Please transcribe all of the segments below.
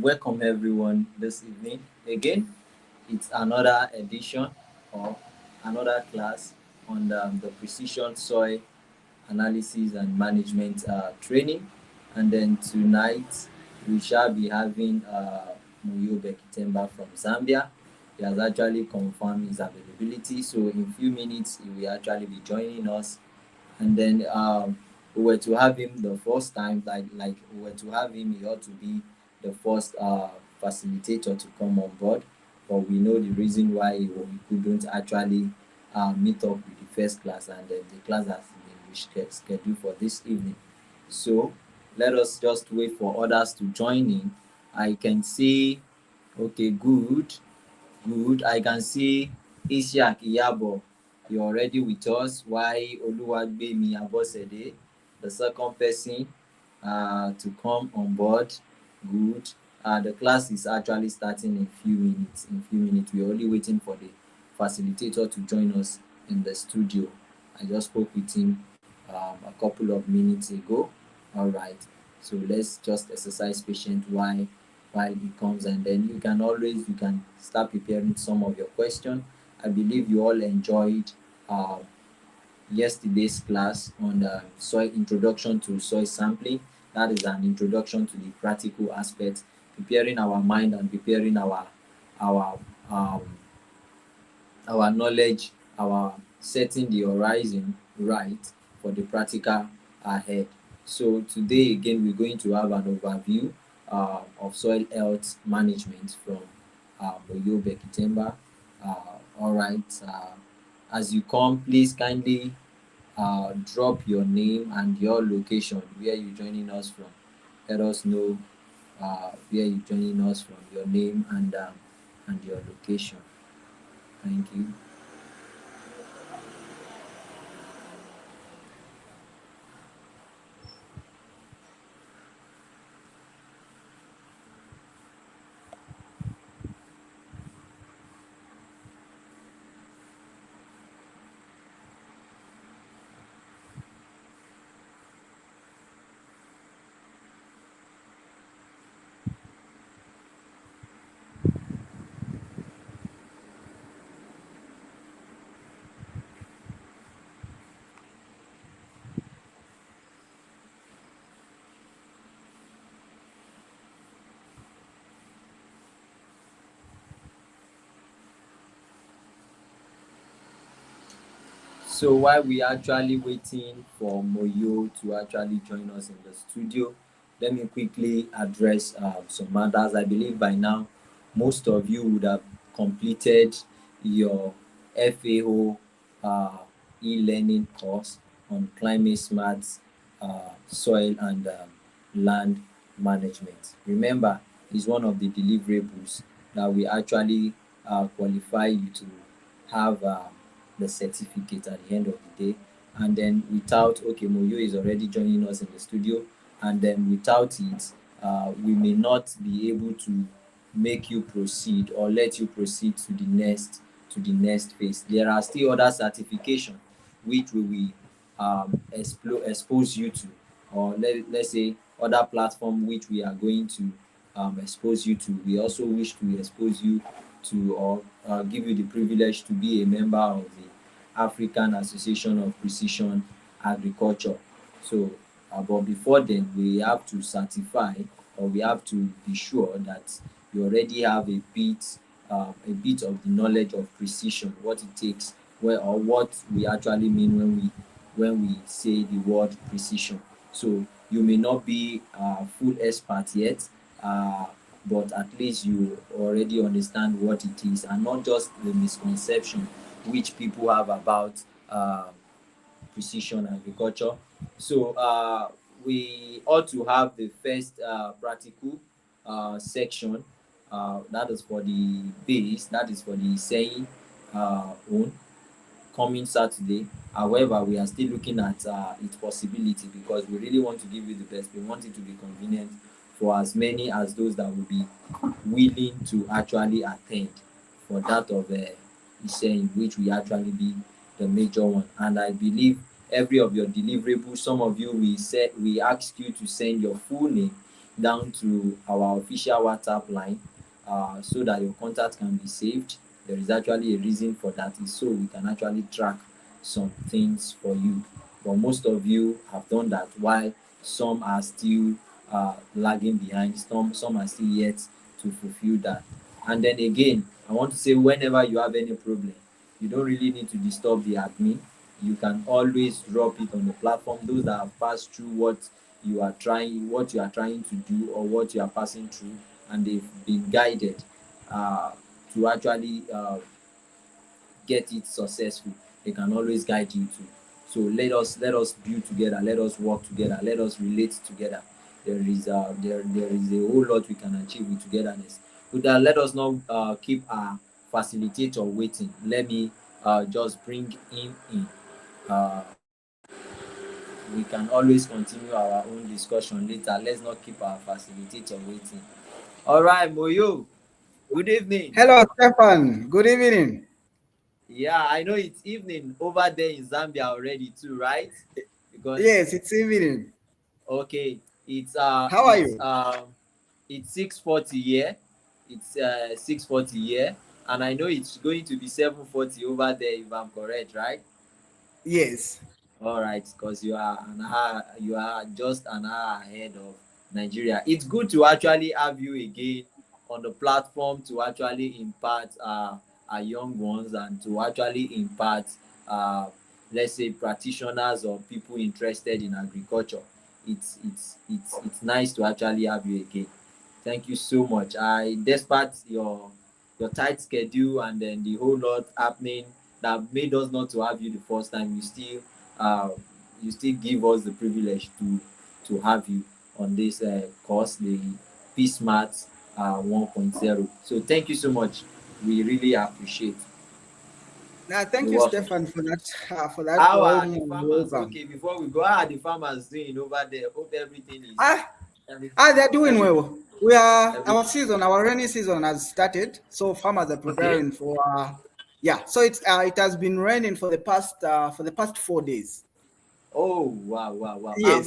welcome everyone this evening. Again, it's another edition or another class on the precision soil analysis and management training. And then tonight, we shall be having Moyo Bekithemba from Zambia. He has actually confirmed his availability. So in a few minutes, he will actually be joining us. And then we were to have him the first time, like we were to have him, he ought to be the first facilitator to come on board. But we know the reason why he couldn't actually meet up with the first class, and then the class has been scheduled for this evening. So let us just wait for others to join in. I can see, okay, good. I can see Isiaq Iyabo, you're already with us. Why Oluwagbemi Abosede, the second person to come on board. Good. The class is actually starting in a few minutes. We're only waiting for the facilitator to join us in the studio. I just spoke with him a couple of minutes ago. All right. So let's just exercise patience while he comes, and then you can start preparing some of your questions. I believe you all enjoyed yesterday's class on the soil introduction to soil sampling. That is an introduction to the practical aspects, preparing our mind and preparing our um, our knowledge, our setting the horizon right for the practical ahead. So today again we're going to have an overview of soil health management from Moyo Bekithemba. All right. As you come, please kindly drop your name and your location, where you're joining us from. Let us know where you're joining us from, your name and your location. Thank you. So while we are actually waiting for Moyo to actually join us in the studio, let me quickly address some matters. I believe by now most of you would have completed your FAO e-learning course on climate smart soil and land management. Remember, it's one of the deliverables that we actually qualify you to have the certificate at the end of the day. And then without, okay, Moyo is already joining us in the studio, and then without it, we may not be able to make you proceed or let you proceed to the next phase. There are still other certification which we will expose you to, or let's say other platform which we are going to expose you to. We also wish to expose you to, or give you the privilege to be a member of the African Association of Precision Agriculture. So, but before then, we have to certify, or we have to be sure that you already have a bit of the knowledge of precision, what it takes, or what we actually mean when we say the word precision. So you may not be a full expert yet, but at least you already understand what it is, and not just the misconception which people have about precision agriculture. So we ought to have the first practical section, that is for the base, that is for the saying own, coming Saturday. However, we are still looking at its possibility, because we really want to give you the best. We want it to be convenient for as many as those that will be willing to actually attend for that of saying, which will actually be the major one. And I believe every of your deliverables, some of you we ask you to send your full name, down to our official WhatsApp line, so that your contact can be saved. There is actually a reason for that. Is so we can actually track some things for you. But most of you have done that, while some are still lagging behind. Some are still yet to fulfill that. And then again, I want to say, whenever you have any problem, you don't really need to disturb the admin. You can always drop it on the platform. Those that have passed through what you are trying to do, or what you are passing through, and they've been guided uh, to actually get it successful, they can always guide you too. So let us build together, let us work together, let us relate together. There is a whole lot we can achieve with togetherness. With that, let us not keep our facilitator waiting. Let me just bring him in. uh, we can always continue our own discussion later. Let's not keep our facilitator waiting. All right, Moyo, good evening. Hello, Stefan. Good evening. Yeah, I know it's evening over there in Zambia already too, right? Because Yes, it's evening. okay, How are you? it's 6:40 here. It's 6:40 here, and I know it's going to be 7:40 over there if I'm correct, right? Yes. All right, because you are just an hour ahead of Nigeria. It's good to actually have you again on the platform to actually impart our young ones, and to actually impart uh, let's say practitioners or people interested in agriculture. It's nice to actually have you again. Thank you so much. Despite your tight schedule and then the whole lot happening that made us not to have you the first time, uh, you still give us the privilege to have you on this course, the Peace Maths 1.0. So thank you so much. We really appreciate. Now, thank You're you, welcome. Stefan, for that How are warm the farmers? welcome. Okay, before we go, how are the farmers doing over there? Hope everything is Ah, every, they're doing every, well. every Our rainy season has started, so farmers are okay. preparing for. Yeah, so it has been raining for the past 4 days. Oh wow, wow, wow. And Yes.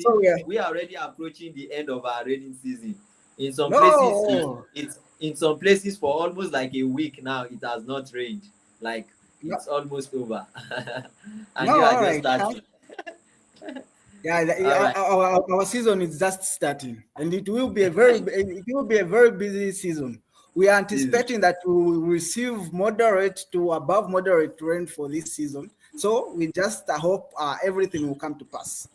So yeah. we are already approaching the end of our rainy season. In some places No, it's in some places for almost like a week now it has not rained. Like no, it's almost over. And no. you are All just right. starting. Yeah, All right. our season is just starting, and it will be a very busy season. We are Season. anticipating that we will receive moderate to above moderate rain for this season. So we just hope everything will come to pass.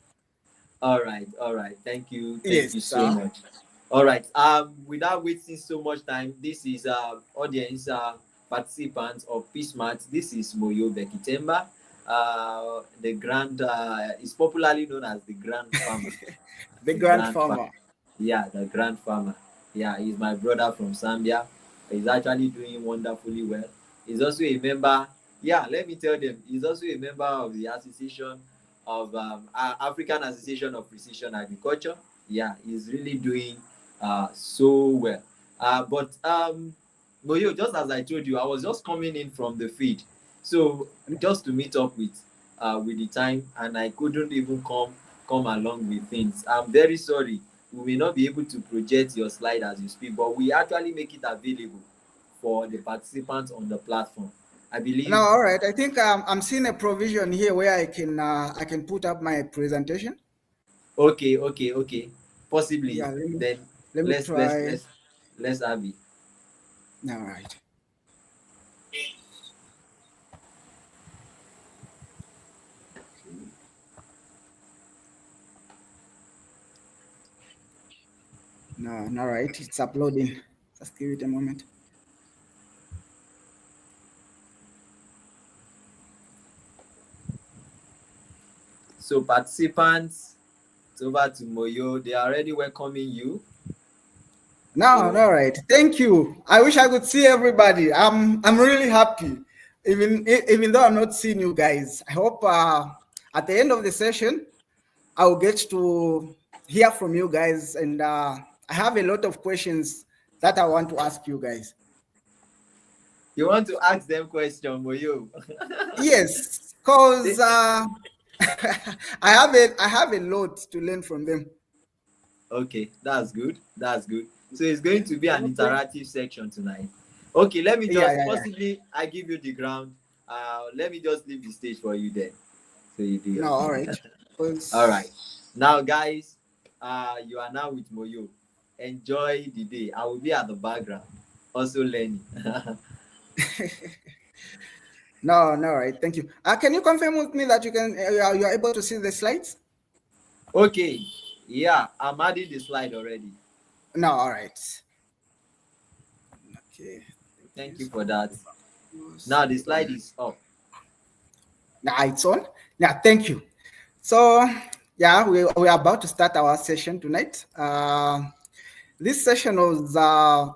All right, all right. Thank Yes, you so sir. much. All right. Without wasting so much time, this is audience participants of Peace Mart. This is Moyo Bekithemba, the grand is popularly known as the grand farmer. The The grand grand farmer. farmer. Yeah, the grand farmer. Yeah, he's my brother from Zambia. He's actually doing wonderfully well. He's also a member. Yeah, let me tell them. He's also a member of the association of African Association of Precision Agriculture. Yeah, he's really doing so well. But Moyo, just as I told you, I was just coming in from the feed, so just to meet up with the time, and I couldn't even come along with things. I'm very sorry. We may not be able to project your slide as you speak, but we actually make it available for the participants on the platform. I Now, believe. all right. I think I'm seeing a provision here where I can put up my presentation. Okay, okay, okay. Possibly. Yeah, Then let me let's let's try. let's let's have it. All right. No, all right. It's uploading. Just give it a moment. So participants, it's over to Moyo. They are already welcoming you. No, So all right. Thank you. I wish I could see everybody. I'm really happy, even though I'm not seeing you guys. I hope at the end of the session I'll get to hear from you guys, and I have a lot of questions that I want to ask you guys. you want to ask them question, Moyo? Yes, cause They- I have a lot to learn from them. Okay, that's good. That's good. So it's going to be an Okay. interactive section tonight. Okay, let me Yeah, just yeah, yeah. possibly I give you the ground. Let me just leave the stage for you then. So you do your No, all thing. right. All right. Because Now guys, you are now with Moyo. Enjoy the day. I will be at the background, also learning. no, no, all right. Thank you. Can you confirm with me that you are able to see the slides? Okay. Yeah, I'm adding the slide already. No, all right. Okay. Thank you. Thank you for that. Now the Slide on. slide is up. Now it's on. Yeah, thank you. So, yeah, we are about to start our session tonight. This session was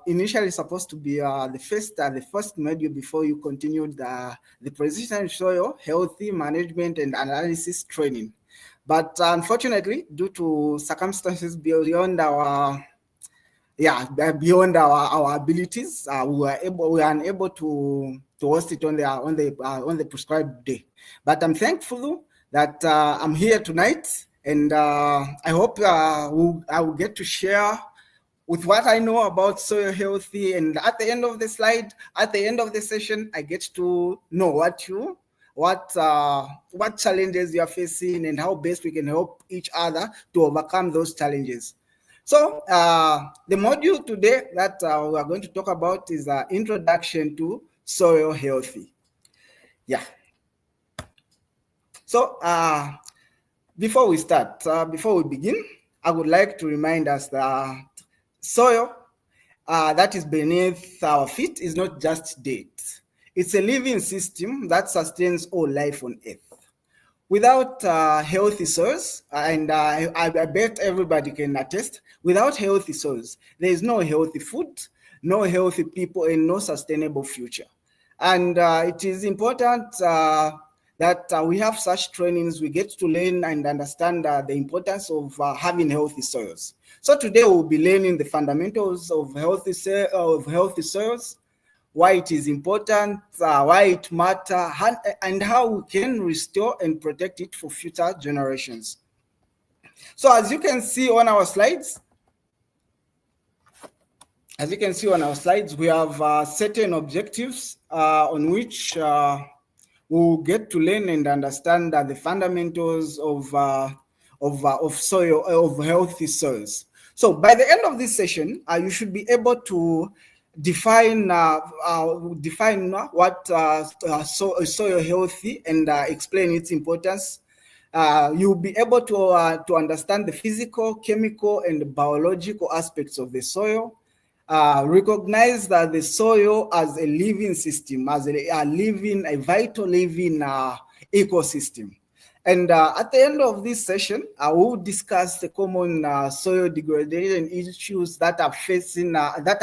initially supposed to be the first module before you continued the precision soil healthy management and analysis training. But unfortunately, due to circumstances beyond our abilities, we are unable to host it on the prescribed day. But I'm thankful that I'm here tonight, and I hope I will get to share with what I know about soil healthy. And at the end of the slide, at the end of the session, I get to know what challenges you are facing and how best we can help each other to overcome those challenges. So the module today that we are going to talk about is introduction to soil healthy. Yeah. So before we start, before we begin, I would like to remind us that soil that is beneath our feet is not just dirt. It's a living system that sustains all life on earth. Without healthy soils, and I bet everybody can attest, without healthy soils, there is no healthy food, no healthy people, and no sustainable future. And it is important that we have such trainings, we get to learn and understand the importance of having healthy soils. So today we'll be learning the fundamentals of healthy soils, why it is important, why it matters, and how we can restore and protect it for future generations. So as you can see on our slides, we have certain objectives on which we'll get to learn and understand the fundamentals of soil, of healthy soils. So by the end of this session, you should be able to define what soil healthy and explain its importance. You'll be able to understand the physical, chemical, and biological aspects of the soil. Recognize that the soil as a living system, as a vital living ecosystem. And at the end of this session, I will discuss the common soil degradation issues that are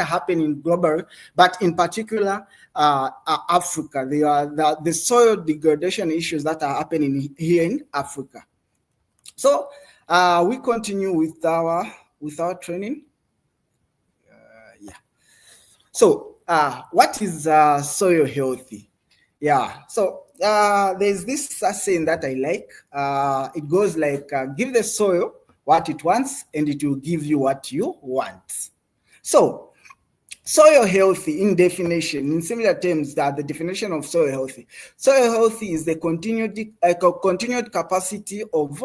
happening globally, but in particular, Africa. They are the soil degradation issues that are happening here in Africa. So we continue with our training. So, what is soil healthy? Yeah. So there's this saying that I like. It goes like, give the soil what it wants, and it will give you what you want. So, soil healthy, in definition, in similar terms, that the definition of soil healthy. Soil healthy is the continued capacity of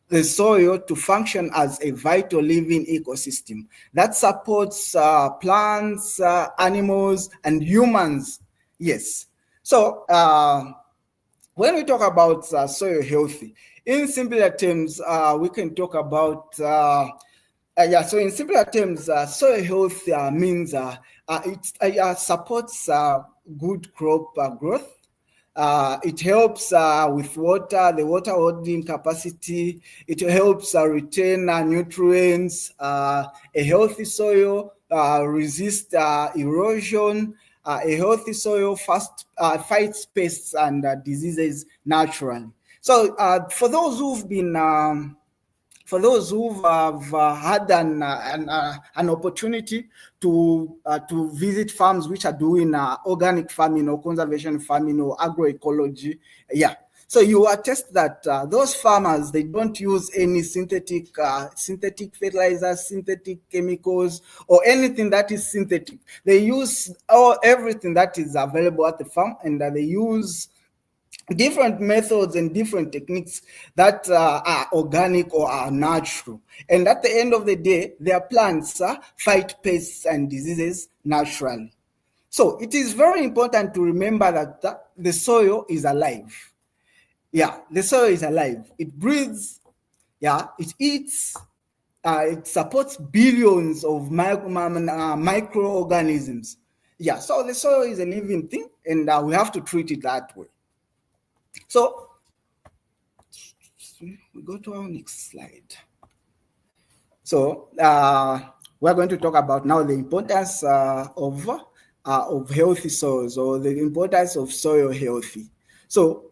the soil to function as a vital living ecosystem that supports plants, animals, and humans. Yes. So when we talk about soil healthy, in simpler terms, we can talk about so in simpler terms, soil health means it supports good crop growth. It helps with the water holding capacity. It helps retain nutrients. A healthy soil resists erosion. A healthy soil fights pests and diseases naturally. So for those who have had an opportunity to visit farms which are doing organic farming or conservation farming or agroecology, yeah. So you attest that those farmers, they don't use any synthetic fertilizers, synthetic chemicals, or anything that is synthetic. They use everything that is available at the farm, and they use different methods and different techniques that are organic or are natural. And at the end of the day, their plants fight pests and diseases naturally. So it is very important to remember that the soil is alive. Yeah, the soil is alive. It breathes. Yeah, it eats. It supports billions of microorganisms. Yeah, so the soil is a living thing, and we have to treat it that way. So we go to our next slide. So we're going to talk about now the importance of healthy soils, or the importance of soil healthy. So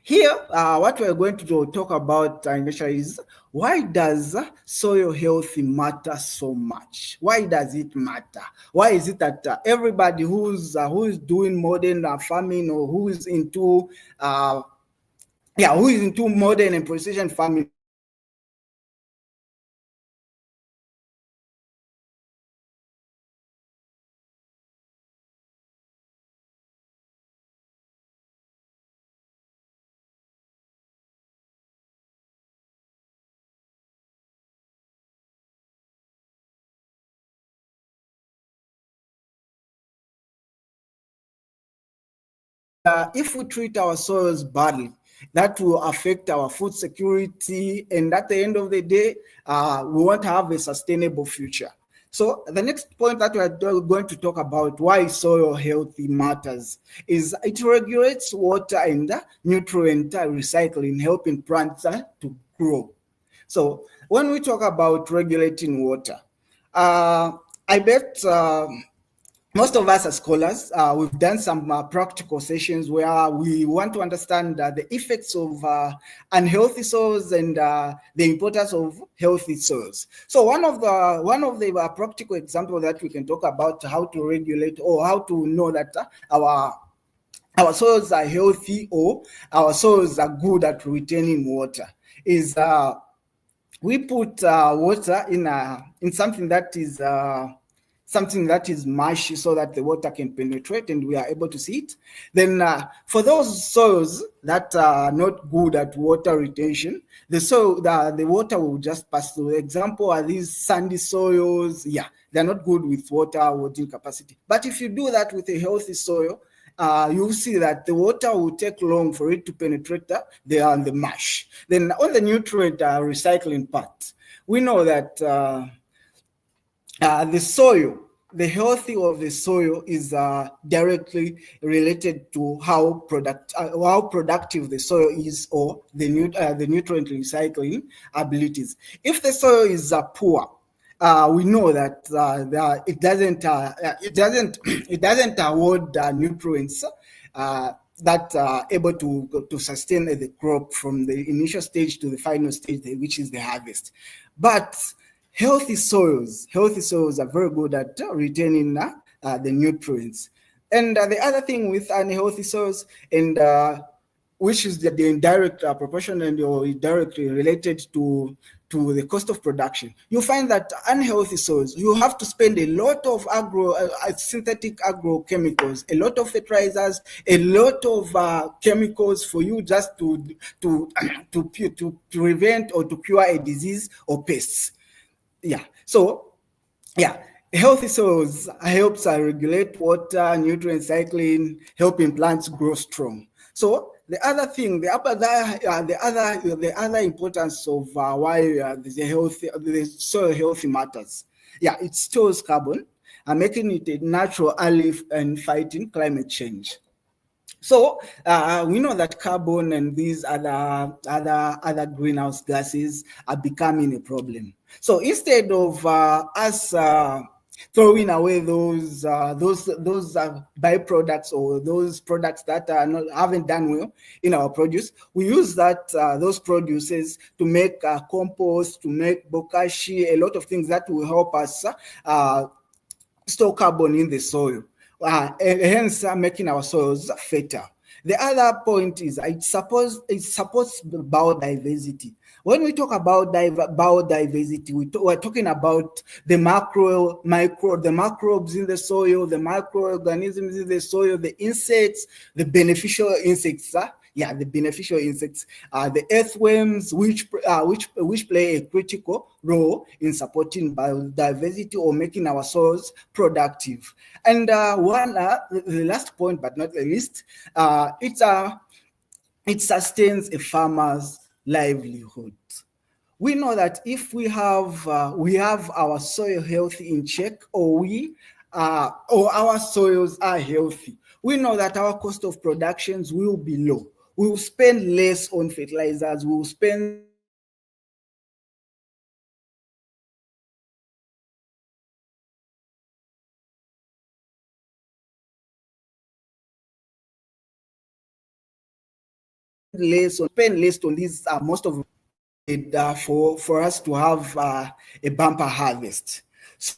here, what we're going to talk about initially is, why does soil healthy matter so much? Why does it matter? Why is it that everybody who is doing modern farming, or who is into modern and precision farming, if we treat our soils badly, that will affect our food security, and at the end of the day, we won't have a sustainable future. So the next point that we are going to talk about, why soil healthy matters, is it regulates water and nutrient recycling, helping plants to grow. So when we talk about regulating water, I bet most of us as scholars, we've done some practical sessions where we want to understand the effects of unhealthy soils and the importance of healthy soils. So one of the practical examples that we can talk about how to regulate, or how to know that our soils are healthy, or our soils are good at retaining water, is we put water in something that is mushy, so that the water can penetrate and we are able to see it. Then for those soils that are not good at water retention, the water will just pass through. Example are these sandy soils. Yeah, they're not good with water holding capacity. But if you do that with a healthy soil, you'll see that the water will take long for it to penetrate the mush. Then on the nutrient recycling part, we know that the soil, the healthy of the soil is directly related to how productive the soil is, or the nutrient recycling abilities. If the soil is poor, we know that it doesn't award nutrients that are able to sustain the crop from the initial stage to the final stage, which is the harvest. But healthy soils are very good at retaining the nutrients. And the other thing with unhealthy soils, and which is the indirect proportion and or directly related to the cost of production, you find that unhealthy soils, you have to spend a lot of synthetic agrochemicals, a lot of fertilizers, a lot of chemicals for you just to prevent or to cure a disease or pests. Yeah. So, yeah, healthy soils helps regulate water, nutrient cycling, helping plants grow strong. So the other thing, the other importance of why the soil healthy matters. Yeah, it stores carbon, making it a natural ally in fighting climate change. So we know that carbon and these other greenhouse gases are becoming a problem. So instead of us throwing away those byproducts, or those products that haven't done well in our produce, we use those produces to make compost, to make bokashi, a lot of things that will help us store carbon in the soil, hence making our soils fertile. The other point is it supports biodiversity. When we talk about biodiversity, we're talking about the the microbes in the soil, the microorganisms in the soil, the insects, the beneficial insects. The beneficial insects, the earthworms, which play a critical role in supporting biodiversity or making our soils productive. And the last point, but not the least, it sustains a farmer's livelihood. We know that if we have our soil healthy in check, or our soils are healthy, we know that our cost of productions will be low. We will spend less on fertilizers. We will spend less on these most of it for us to have a bumper harvest. So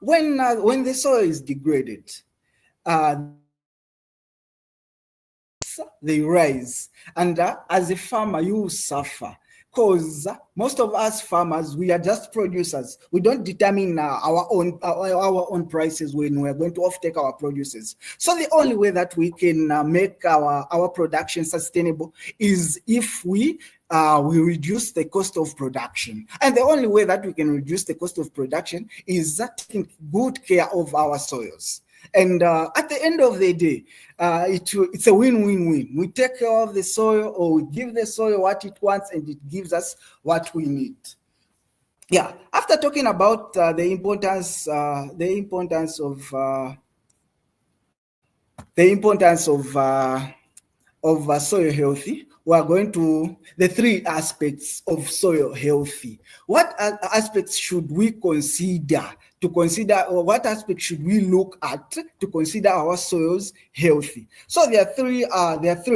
when the soil is degraded, they rise, and as a farmer you will suffer, because most of us farmers, we are just producers. We don't determine our own prices when we're going to offtake our produces. So the only way that we can make our production sustainable is if we reduce the cost of production. And the only way that we can reduce the cost of production is taking good care of our soils. And at the end of the day, it's a win-win-win. We take care of the soil, or we give the soil what it wants, and it gives us what we need. Yeah. After talking about the importance of soil healthy, we are going to the three aspects of soil healthy. What aspects should we consider or what aspects should we look at to consider our soils healthy? So there are three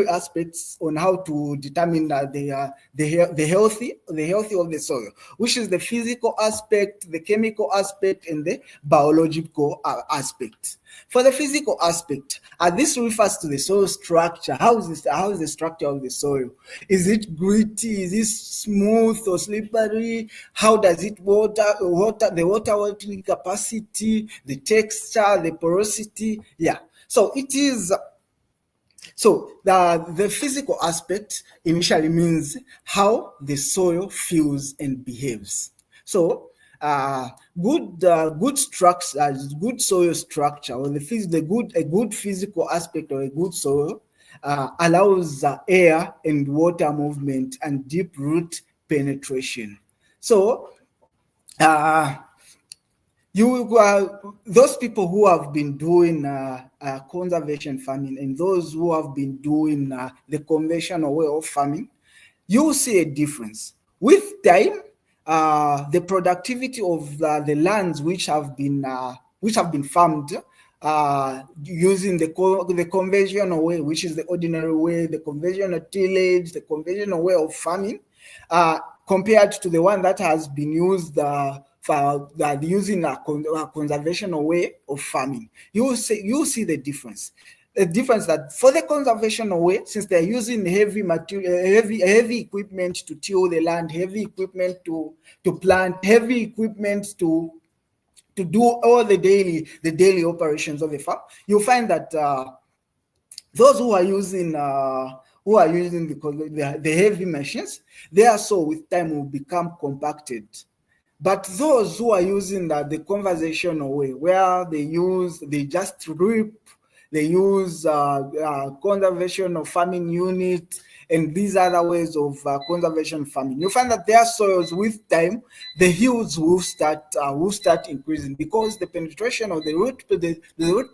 aspects on how to determine the healthy of the soil, which is the physical aspect, the chemical aspect, and the biological aspect. For the physical aspect, this refers to the soil structure. How is the structure of the soil? Is it gritty? Is it smooth or slippery? How does it the water capacity, the texture, the porosity? Yeah. So it is. So the physical aspect initially means how the soil feels and behaves. So good structure, good soil structure, or a good physical aspect of a good soil allows air and water movement and deep root penetration. So those people who have been doing conservation farming, and those who have been doing the conventional way of farming, you will see a difference. With time, the productivity of the lands which have been farmed using the conventional way, which is the ordinary way, the conventional tillage, the conventional way of farming, compared to the one that has been used for using a conservational way of farming, you will see the difference. The difference that for the conservational way, since they're using heavy equipment to till the land, heavy equipment to plant, heavy equipment to do all the daily operations of the farm, you'll find that those who are using the heavy machines, their soil with time will become compacted. But those who are using the conversational way, where they just drip, they use conservation of farming units, and these other ways of conservation farming, you find that their soils with time, the yields will start increasing, because the penetration of the root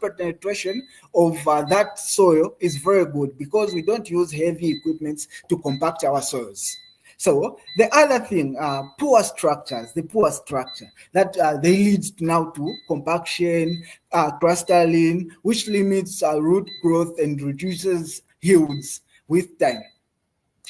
penetration of that soil is very good, because we don't use heavy equipment to compact our soils. So the other thing, poor structure that they lead now to compaction, clustering, which limits root growth and reduces yields with time.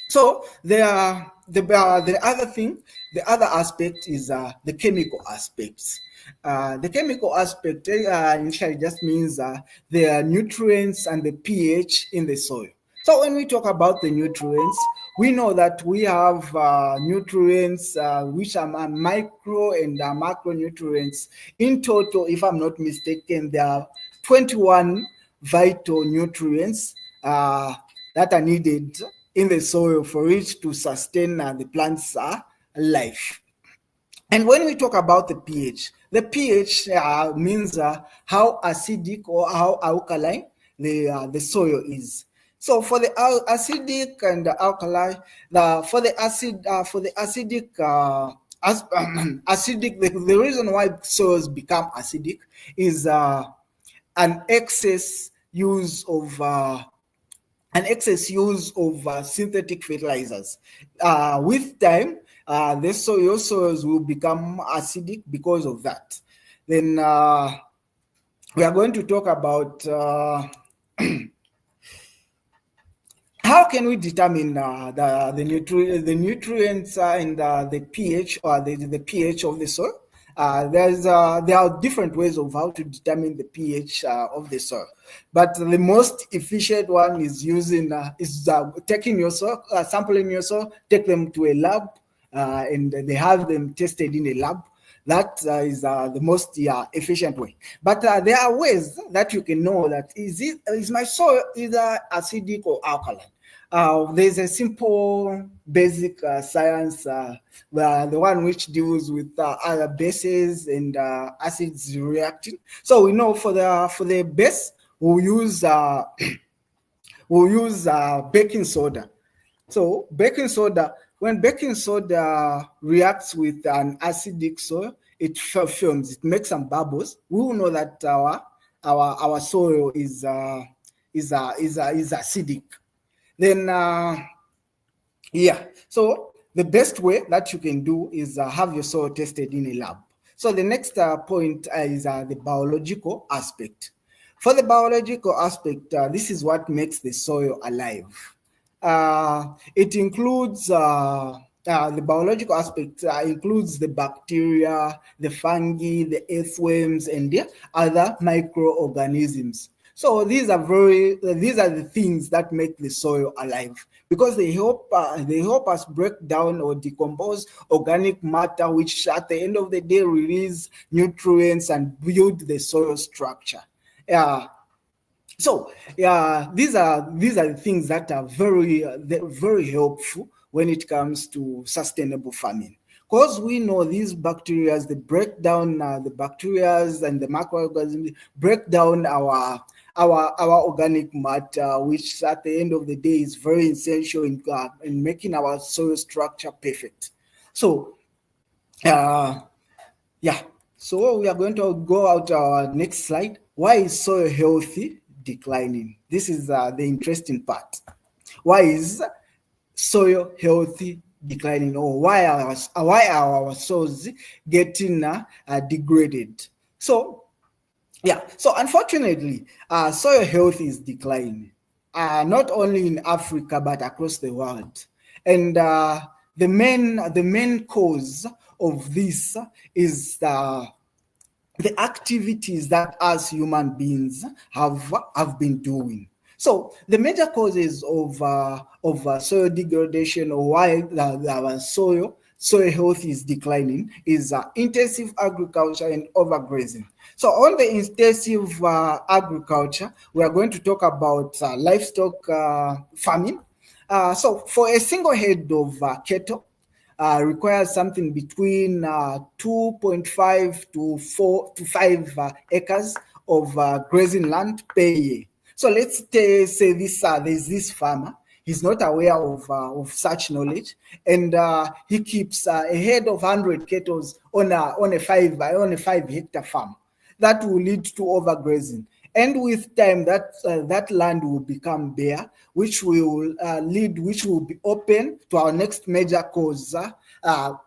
So there are the other aspect is the chemical aspects. The chemical aspect initially just means the nutrients and the pH in the soil. So when we talk about the nutrients, we know that we have nutrients which are micro and macronutrients. In total, if I'm not mistaken, there are 21 vital nutrients that are needed in the soil for it to sustain the plant's life. And when we talk about the pH means how acidic or how alkaline the soil is. So for the acidic and the alkali, for the acidic acidic, the reason why soils become acidic is an excess use of synthetic fertilizers. With time, your soils will become acidic because of that. Then we are going to talk about how can we determine the nutrients and the pH or the pH of the soil. There are different ways of how to determine the pH of the soil, but the most efficient one is using taking your soil, sampling your soil, take them to a lab, and they have them tested in a lab. That is the most efficient way. But there are ways that you can know that is my soil either acidic or alkaline. There's a simple basic science, the one which deals with other bases and acids reacting. So we know for the base we'll use baking soda. So when baking soda reacts with an acidic soil, it forms, it makes some bubbles. We will know that our soil is acidic. Then so the best way that you can do is have your soil tested in a lab. So the next point is the biological aspect. For the biological aspect, this is what makes the soil alive. It includes the biological aspect includes the bacteria, the fungi, the earthworms, and the other microorganisms. So these are the things that make the soil alive, because they help us break down or decompose organic matter, which at the end of the day release nutrients and build the soil structure. So these are the things that are very helpful when it comes to sustainable farming, because we know these bacteria, they break down the bacteria and the microorganisms, break down our organic matter, which at the end of the day is very essential in making our soil structure perfect. So so we are going to go out our next slide. Why is soil healthy declining? This is the interesting part. Why is soil healthy declining, or why are our soils getting degraded? So unfortunately, soil health is declining, not only in Africa but across the world. And the main cause of this is the activities that us human beings have been doing. So the major causes of soil degradation, or why our soil health is declining, is intensive agriculture and overgrazing. So on the intensive agriculture, we are going to talk about livestock farming. So for a single head of cattle, requires something between 2.5 to 5 acres of grazing land per year. So let's say there's this farmer. He's not aware of such knowledge, and he keeps a head of 100 cattle on a 5 hectare farm. That will lead to overgrazing, and with time, that land will become bare, which will be open to our next major cause,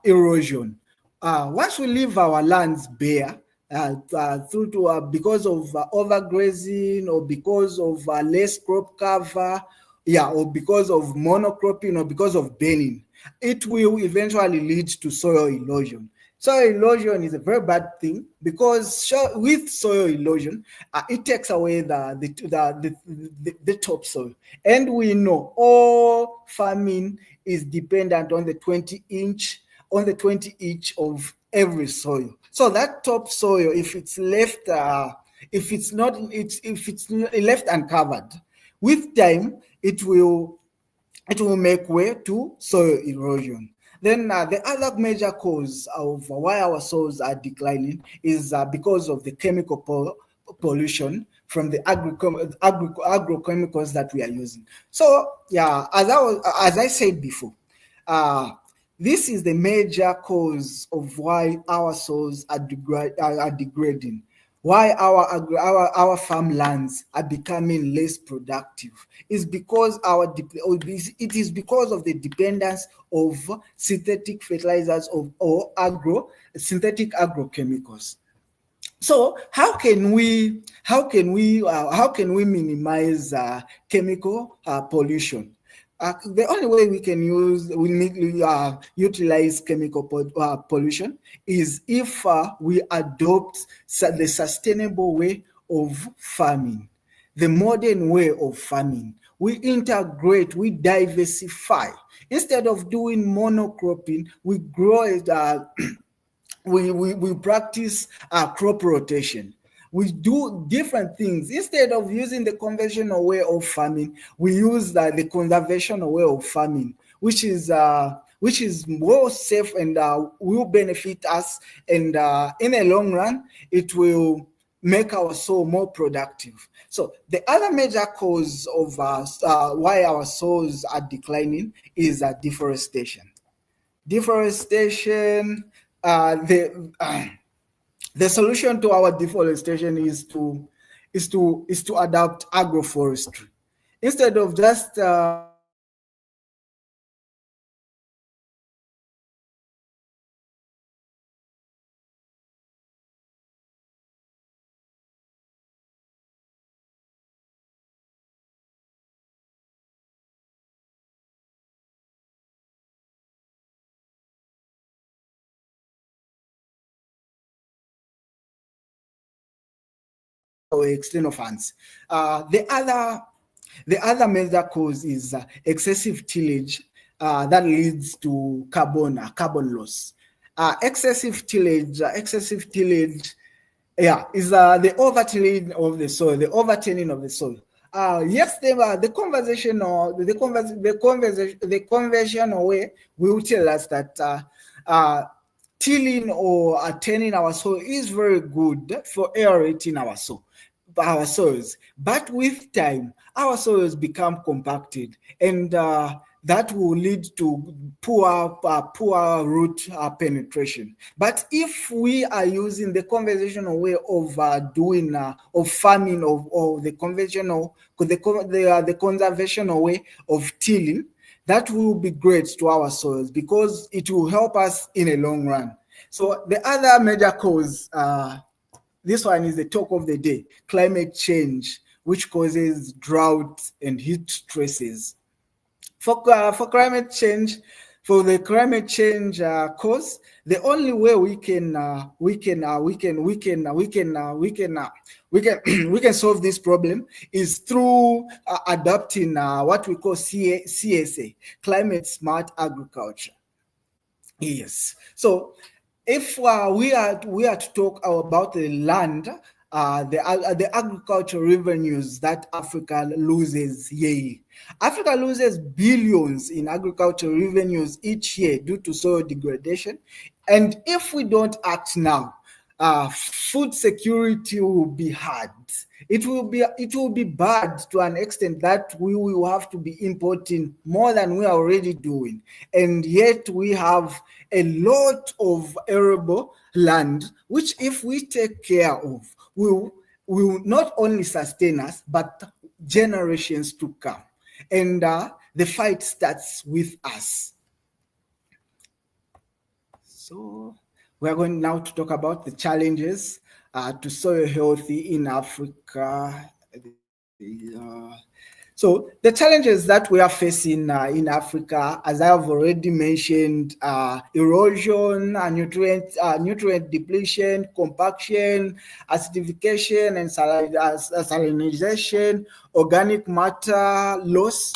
erosion. Once we leave our lands bare, because of overgrazing, or because of less crop cover, or because of monocropping, or because of burning, it will eventually lead to soil erosion. Soil erosion is a very bad thing because with soil erosion, it takes away the topsoil. And we know all farming is dependent on the 20 inch of every soil. So that topsoil, if it's left, if it's left uncovered, with time it will make way to soil erosion. Then the other major cause of why our soils are declining is because of the chemical pollution from the agrochemicals that we are using. So yeah, as I said before, uh, this is the major cause of why our soils are degrading, why our farmlands are becoming less productive. Is because it is because of the dependence of synthetic fertilizers or synthetic agrochemicals. So how can we minimize chemical pollution? The only way we utilize chemical pollution is if we adopt the sustainable way of farming, the modern way of farming. We integrate, we diversify. Instead of doing monocropping, we grow it. We practice crop rotation. We do different things. Instead of using the conventional way of farming, we use the conservational way of farming, which is more safe and will benefit us. And in the long run, it will make our soil more productive. So the other major cause of why our soils are declining is deforestation. Deforestation. The solution to our deforestation is to adopt agroforestry instead of just or external funds. The other major cause is excessive tillage that leads to carbon loss. Excessive tillage, yeah, is the overtilling of the soil, the overturning of the soil. Yes, the conventional way will tell us that tilling or turning our soil is very good for aerating our soils. But with time, our soils become compacted, and that will lead to poor root penetration. But if we are using the conventional way of farming or the conservational way of tilling, that will be great to our soils because it will help us in a long run. So the other major cause, this one is the talk of the day: climate change, which causes drought and heat stresses. For climate change, for the climate change cause, the only way we can solve this problem is through adopting what we call CSA, climate smart agriculture. Yes. So if we are to talk about the land, the agricultural revenues that Africa loses yearly. Africa loses billions in agricultural revenues each year due to soil degradation. And if we don't act now, food security will be hard. It will be bad to an extent that we will have to be importing more than we are already doing, and yet we have a lot of arable land, which if we take care of, will not only sustain us but generations to come. And the fight starts with us. So we are going now to talk about the challenges to soil healthy in Africa. So So the challenges that we are facing in Africa, as I have already mentioned, erosion, nutrient depletion, compaction, acidification, and salinization, organic matter loss.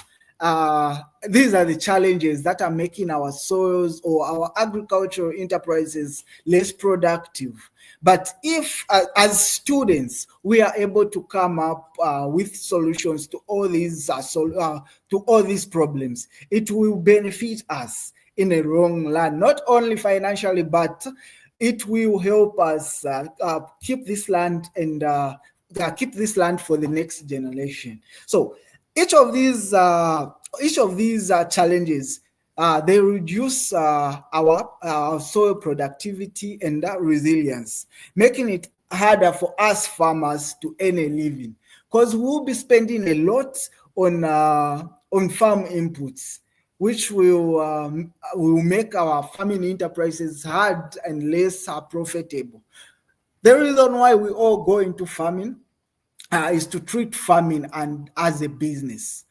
These are the challenges that are making our soils or our agricultural enterprises less productive. But if, as students, we are able to come up with solutions to to all these problems, it will benefit us in a long run, not only financially, but it will help us keep this land and keep this land for the next generation. So each of these challenges, they reduce our soil productivity and resilience, making it harder for us farmers to earn a living, because we'll be spending a lot on farm inputs, which will make our farming enterprises hard and less profitable. The reason why we all go into farming is to treat farming and as a business.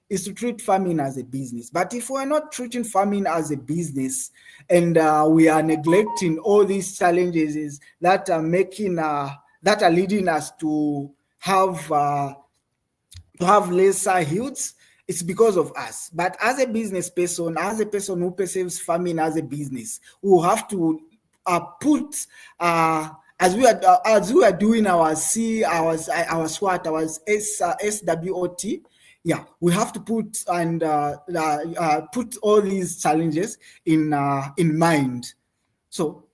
Is to treat farming as a business. But if we're not treating farming as a business, and we are neglecting all these challenges that are leading us to have lesser yields, it's because of us. But as a business person, as a person who perceives farming as a business, we will have to put as we are doing our SWOT, our SWOT. Yeah, we have to put all these challenges in mind. So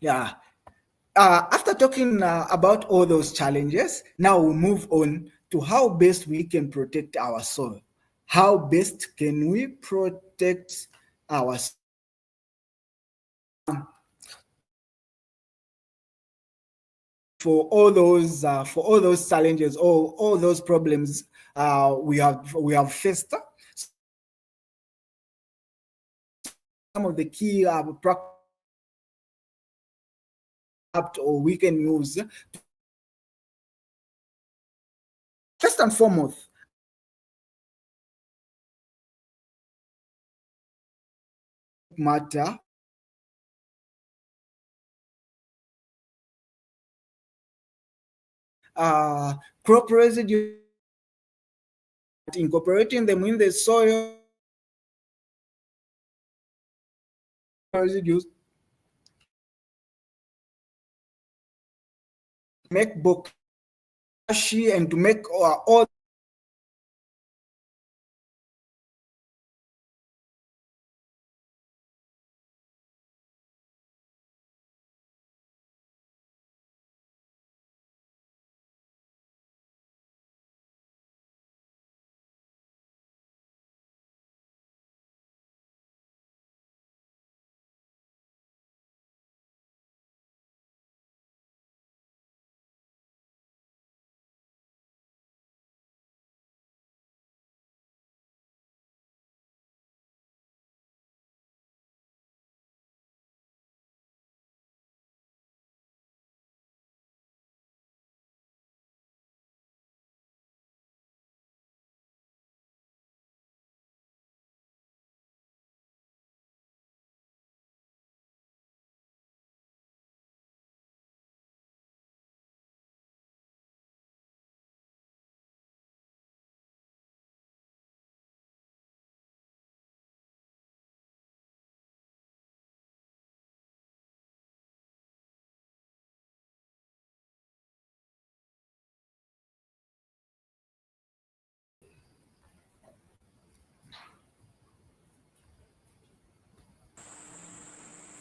yeah, after talking about all those challenges, now we'll move on to how best we can protect our soil. How best can we protect our soil? For all those challenges, all those problems we have faced. Some of the key or we can use. First and foremost, matter crop residue, incorporating them in the soil residues, make bokashi, and to make all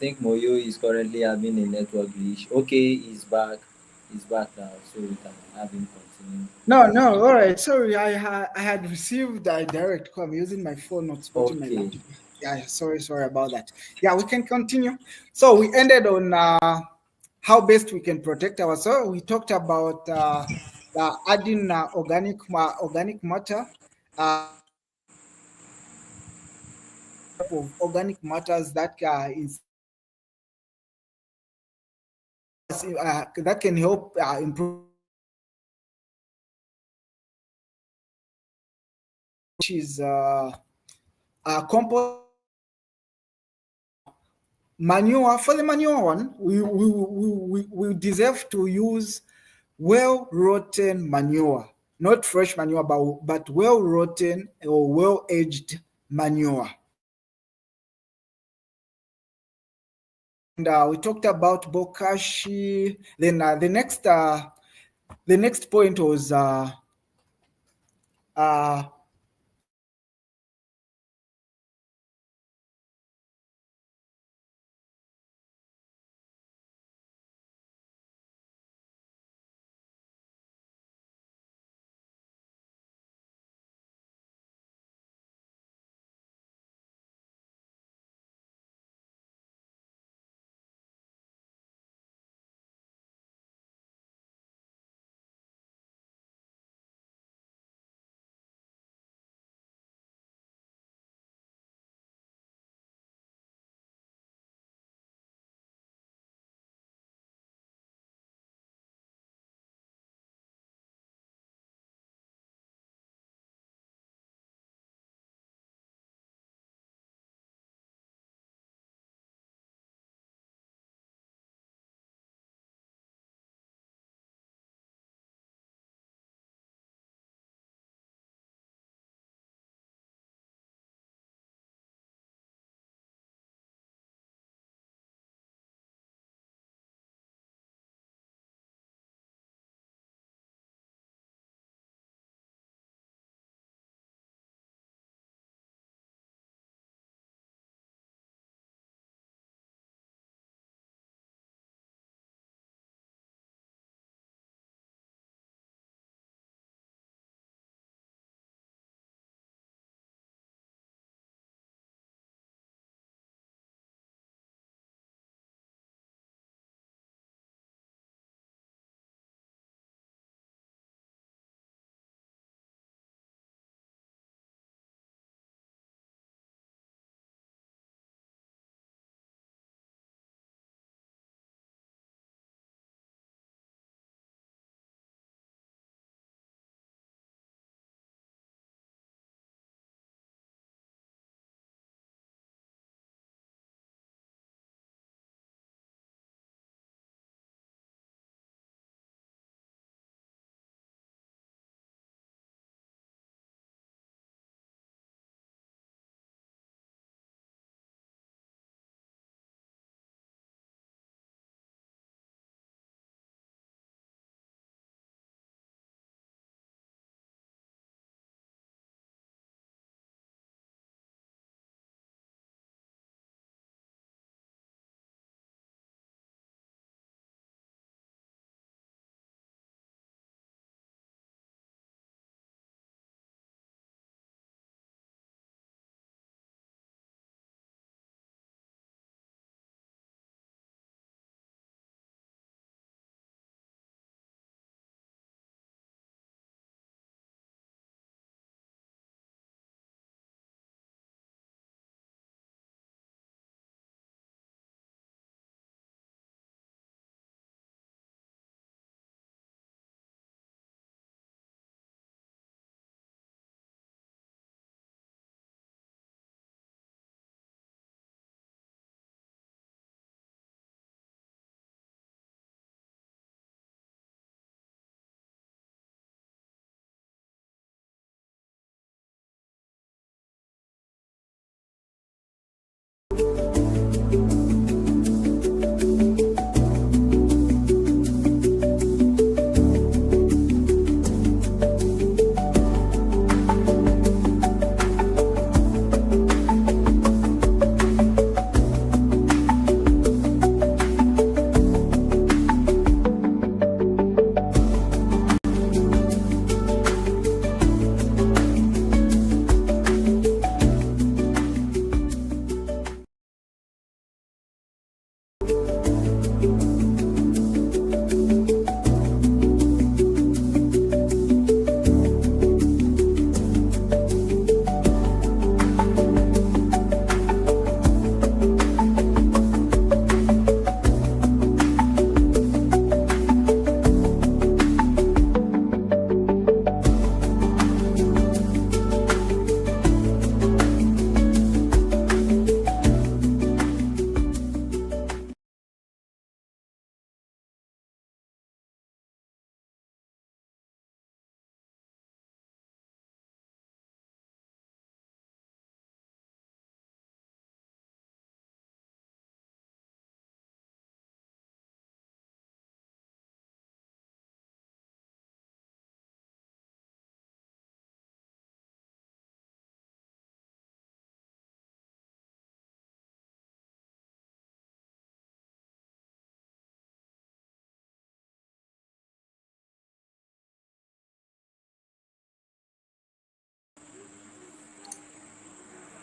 I think Moyo is currently having a network glitch. Okay, he's back. He's back now, so we can have him continue. no. All right, sorry, I had received a direct call. I'm using my phone, not switching my Okay. laptop. Yeah, sorry about that. Yeah, we can continue. So we ended on how best we can protect our soil. We talked about adding organic matter, of organic matters that can help improve which is compost manure. For the manure one, we deserve to use well rotten manure, not fresh manure, but well rotten or well aged manure. And we talked about bokashi. Then the next point was uh,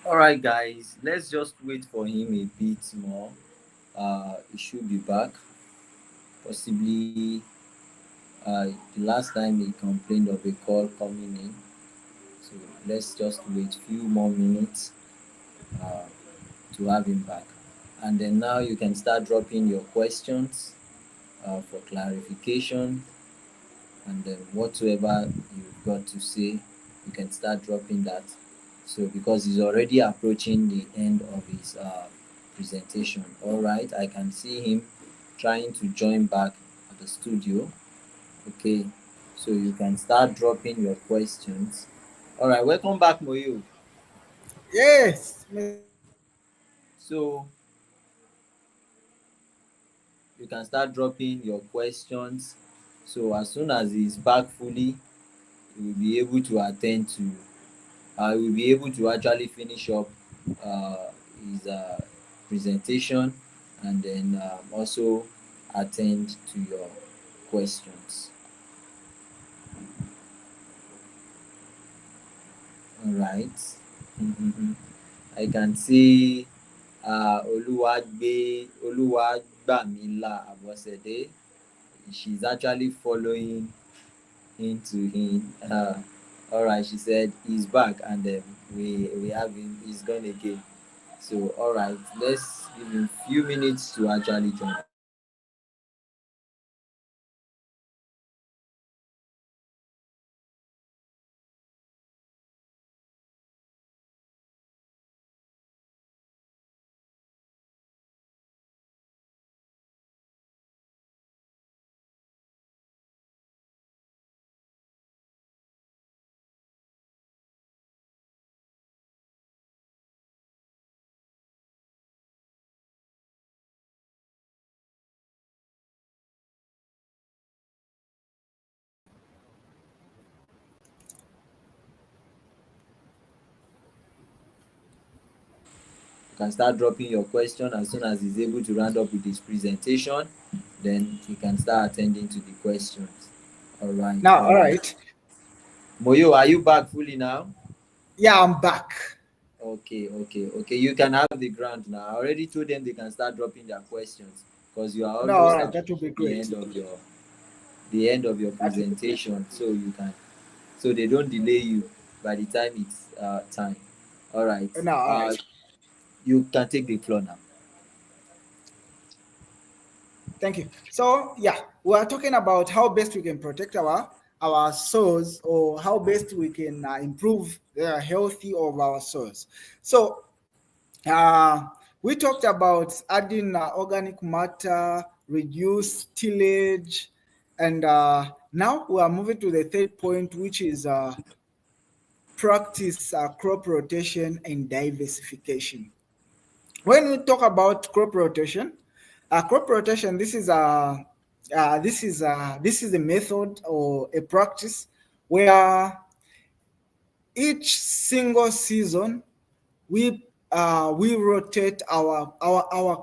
All right, guys, let's just wait for him a bit more. He should be back. Possibly, the last time he complained of a call coming in. So let's just wait few more minutes uh, to have him back. And then now you can start dropping your questions for clarification, and then whatsoever you've got to say, you can start dropping that. So because he's already approaching the end of his presentation. All right, I can see him trying to join back at the studio. Okay, so you can start dropping your questions. All right, welcome back, Moyo. Yes. So you can start dropping your questions. So as soon as he's back fully, he will be able to attend to. He will be able to actually finish up his presentation, and then also attend to your questions. All right. I can see Oluwagbamila Abosede. She's actually following into him. All right, she said he's back, and we have him. He's gone again. So all right, let's give him few minutes to actually join. You can start dropping your question as soon as he's able to round up with his presentation. Then he can start attending to the questions. All right, Now, all all right. right. Moyo, are you back fully now? Yeah, I'm back. Okay, okay, okay. You can have the ground now. I already told them they can start dropping their questions because you are No, all almost right. That will approaching be great. the end of your That will be great. presentation, so you can so they don't delay you by the time it's time. All right. No, all right. You can take the floor now. Thank you. So yeah, we are talking about how best we can protect our soils, or how best we can improve the healthy of our soils. So uh, we talked about adding organic matter, reduce tillage, and now we are moving to the third point, which is practice crop rotation and diversification. When we talk about crop rotation, this is a method or a practice where each single season we rotate our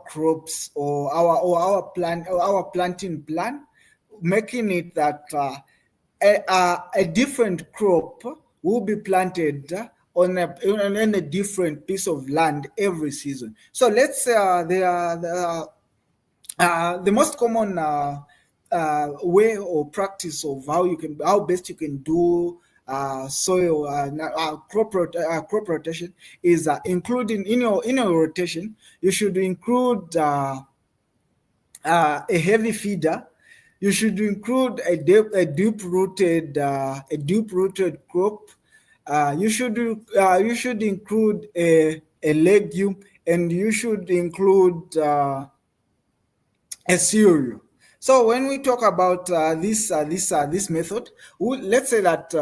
crops, or our plant, or our planting plan, making it that a different crop will be planted on a different piece of land every season. So let's say the most common way or practice of how best you can do soil crop rotation is including in your rotation. You should include a heavy feeder. You should include a deep rooted crop. You should include a legume, and you should include a cereal. So when we talk about this method, let's say that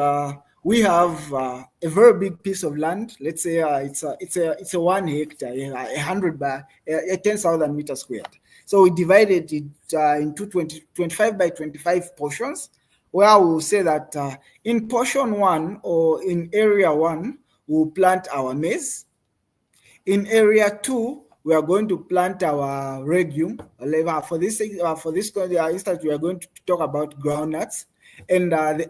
we have a very big piece of land. Let's say it's a 1 hectare, 100 by 10,000 meters squared. So we divided it into 25 by 25 portions, where we'll say that in portion one, or in area one, we'll plant our maize. In area two, we are going to plant our legume. For this instance, we are going to talk about groundnuts, and the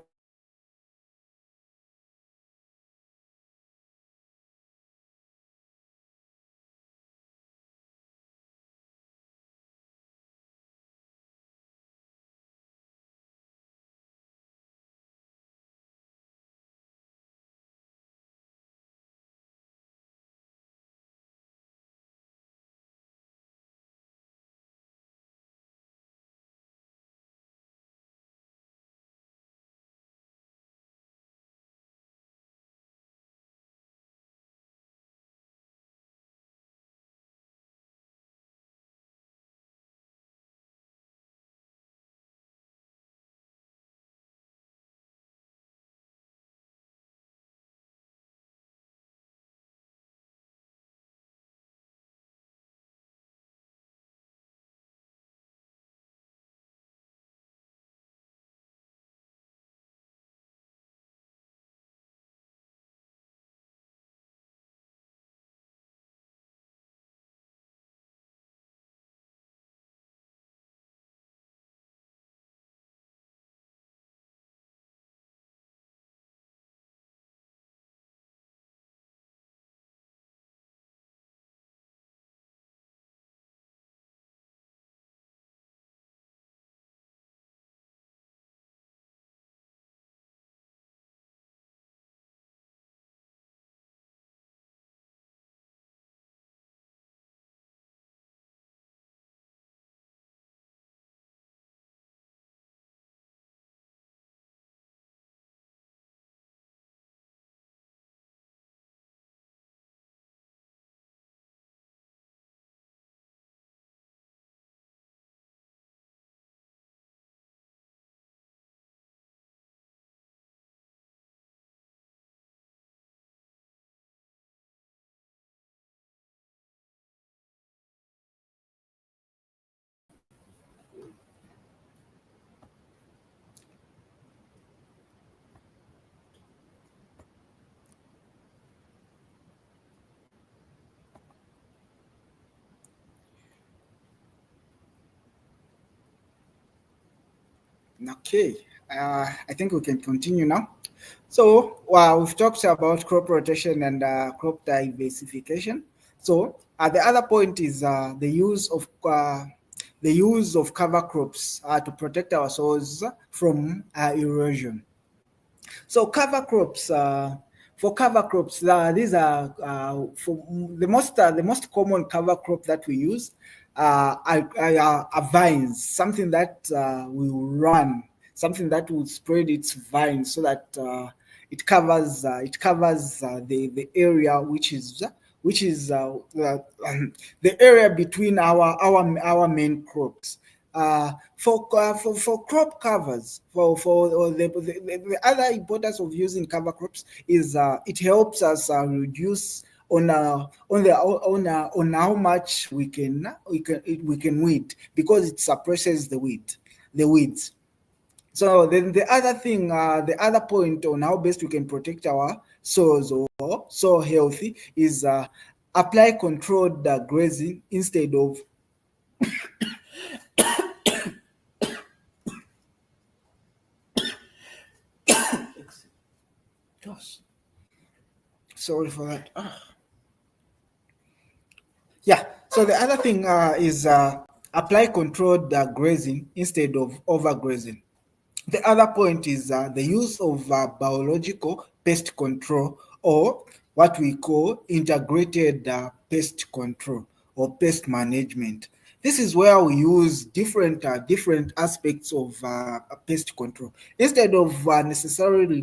Okay, I think we can continue now. So, we've talked about crop rotation and crop diversification. So, the other point is the use of cover crops to protect our soils from erosion. So for cover crops, these are for the most common cover crop that we use are vines, something that will run, something that will spread its vines so that it covers the area which is the area between our main crops. For crop covers, for the other importance of using cover crops is it helps us reduce on how much we can weed, because it suppresses the weeds. So then the other point on how best we can protect our soils or soil healthy is apply controlled grazing instead of gosh, sorry for that. Yeah. So the other thing is apply controlled grazing instead of overgrazing. The other point is the use of biological pest control, or what we call integrated pest control or pest management. This is where we use different aspects of pest control instead of necessarily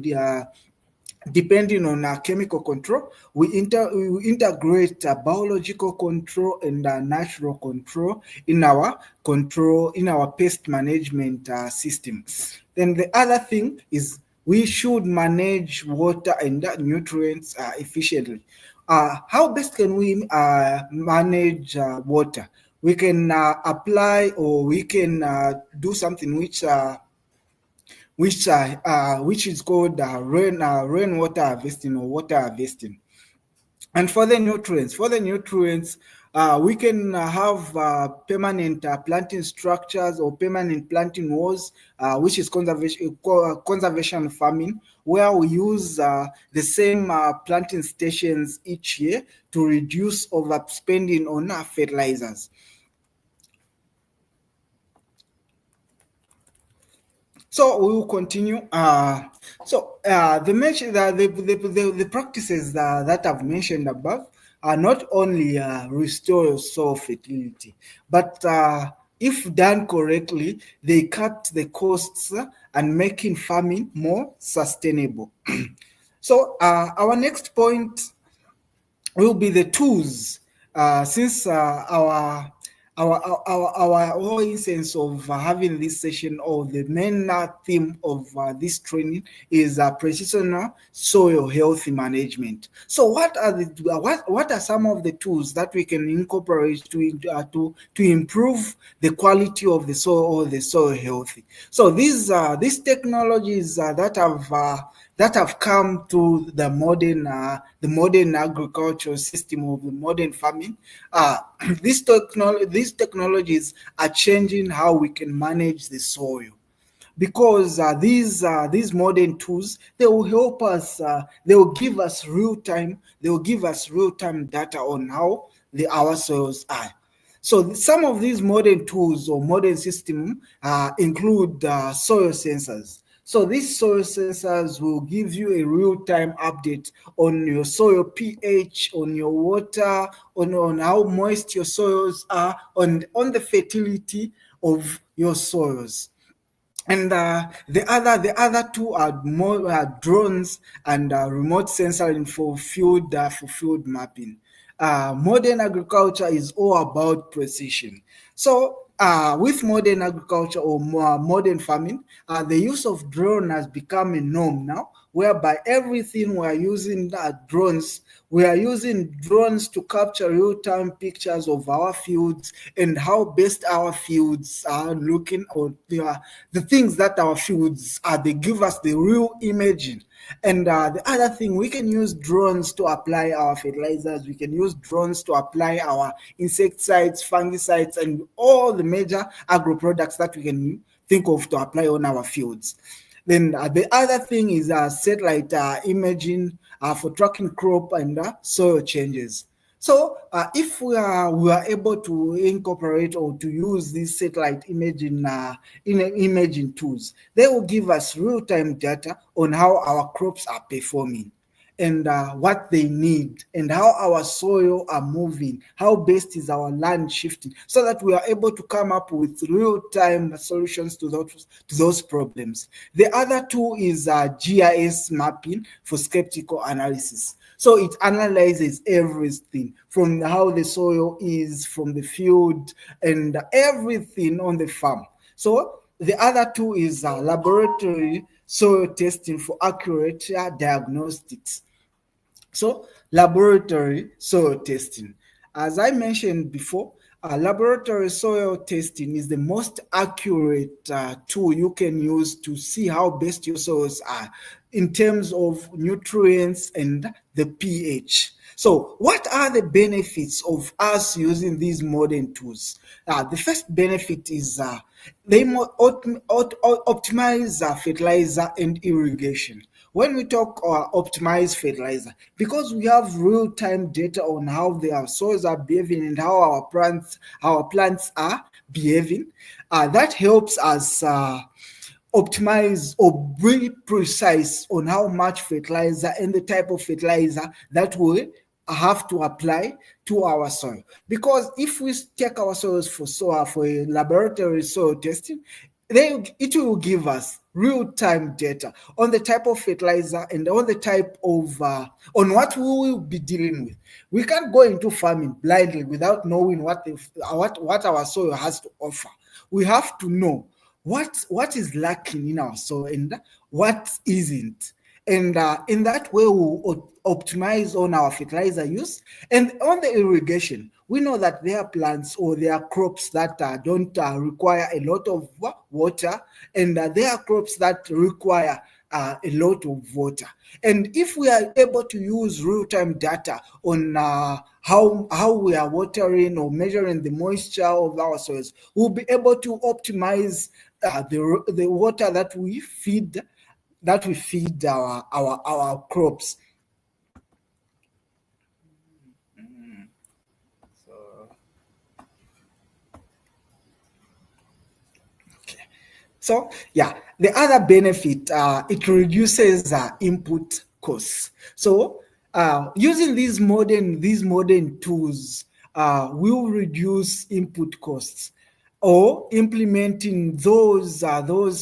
depending on chemical control. We integrate biological control and natural control in our pest management system. Then the other thing is we should manage water and nutrients efficiently. How best can we manage water? We can apply, or we can do something which is called rainwater harvesting or water harvesting. And for the nutrients, we can have permanent planting structures or permanent planting walls, which is conservation farming, where we use the same planting stations each year to reduce overspending on fertilizers. So we will continue. The practices that I've mentioned above are not only restore soil fertility, but if done correctly, they cut the costs and making farming more sustainable. So our next point will be the tools. Since our whole essence of having this session, or the main theme of this training, is precision soil healthy management. So what are some of the tools that we can incorporate to improve the quality of the soil, or the soil healthy? So these technologies that have come to the modern agricultural system of the modern farming. These technologies are changing how we can manage the soil, because these modern tools, they will help us. They will give us real time data on how our soils are. So some of these modern tools or modern system include soil sensors. So these soil sensors will give you a real-time update on your soil pH, on your water, on how moist your soils are, on the fertility of your soils. And the other two are more drones and remote sensoring for field mapping. Modern agriculture is all about precision. So with modern agriculture or modern farming, the use of drone has become a norm now, whereby everything we are using drones. We are using drones to capture real-time pictures of our fields and how best our fields are looking, or the things that our fields are. They give us the real imaging. And the other thing, we can use drones to apply our fertilizers. We can use drones to apply our insecticides, fungicides, and all the major agro products that we can think of to apply on our fields. Then the other thing is satellite imaging for tracking crop and soil changes. So if we are able to incorporate or to use these satellite imaging tools, they will give us real-time data on how our crops are performing and what they need and how our soil are moving, how best is our land shifting, so that we are able to come up with real-time solutions to those problems. The other tool is GIS mapping for skeptical analysis. So it analyzes everything from how the soil is, from the field, and everything on the farm. So the other tool is laboratory soil testing for accurate diagnostics. So, laboratory soil testing. As I mentioned before, laboratory soil testing is the most accurate tool you can use to see how best your soils are in terms of nutrients and the pH. So, what are the benefits of us using these modern tools? The first benefit is they optimize fertilizer and irrigation. When we talk optimize fertilizer, because we have real-time data on how their soils are behaving and how our plants are behaving, that helps us optimize or be precise on how much fertilizer and the type of fertilizer that we have to apply to our soil. Because if we take our soils for a laboratory soil testing, it will give us real-time data on the type of fertilizer and on the type of on what we will be dealing with. We can't go into farming blindly without knowing what our soil has to offer. We have to know what is lacking in our soil and what isn't. And in that way, we'll optimize on our fertilizer use. And on the irrigation, we know that there are plants or there are crops that don't require a lot of water, and there are crops that require a lot of water. And if we are able to use real-time data on how we are watering or measuring the moisture of our soils, we'll be able to optimize the water that we feed our crops. So yeah, the other benefit, it reduces input costs. So using these modern tools will reduce input costs, or implementing those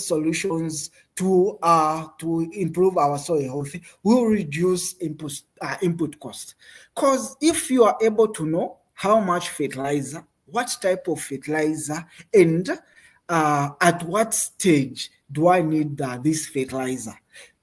solutions to improve our soil health will reduce input cost. Because if you are able to know how much fertilizer, what type of fertilizer, and at what stage do I need this fertilizer,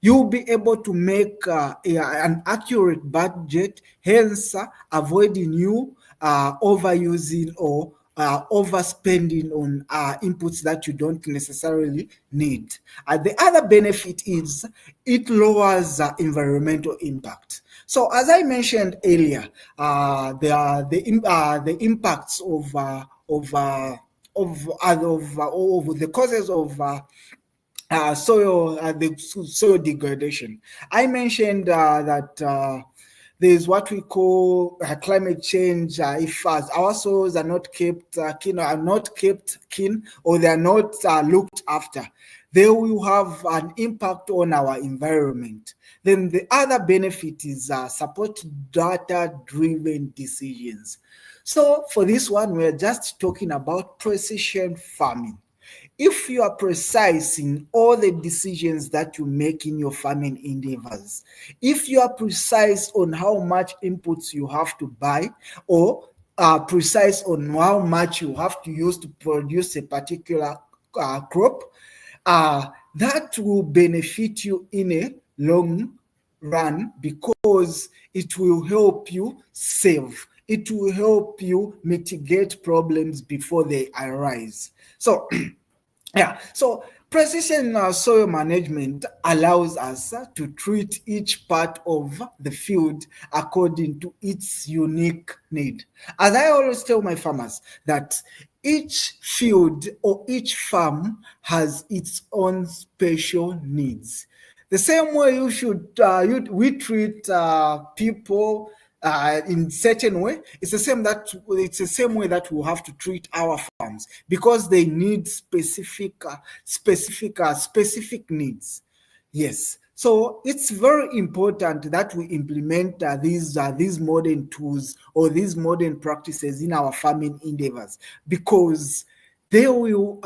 you'll be able to make an accurate budget, hence avoiding you overusing or overspending on inputs that you don't necessarily need. The other benefit is it lowers environmental impact. So as I mentioned earlier, the impacts of the causes of soil degradation. I mentioned that there's what we call climate change. If our soils are not kept clean, or they are not looked after, they will have an impact on our environment. Then the other benefit is support data-driven decisions. So for this one, we're just talking about precision farming. If you are precise in all the decisions that you make in your farming endeavors, if you are precise on how much inputs you have to buy, or precise on how much you have to use to produce a particular crop, that will benefit you in a long run, because it will help you save. It will help you mitigate problems before they arise. So yeah, so Precision soil management allows us to treat each part of the field according to its unique need. As I always tell my farmers, that each field or each farm has its own special needs. The same way we treat people in certain way, it's the same way that we have to treat our farms, because they need specific needs. Yes. So it's very important that we implement these modern tools or these modern practices in our farming endeavors, because they will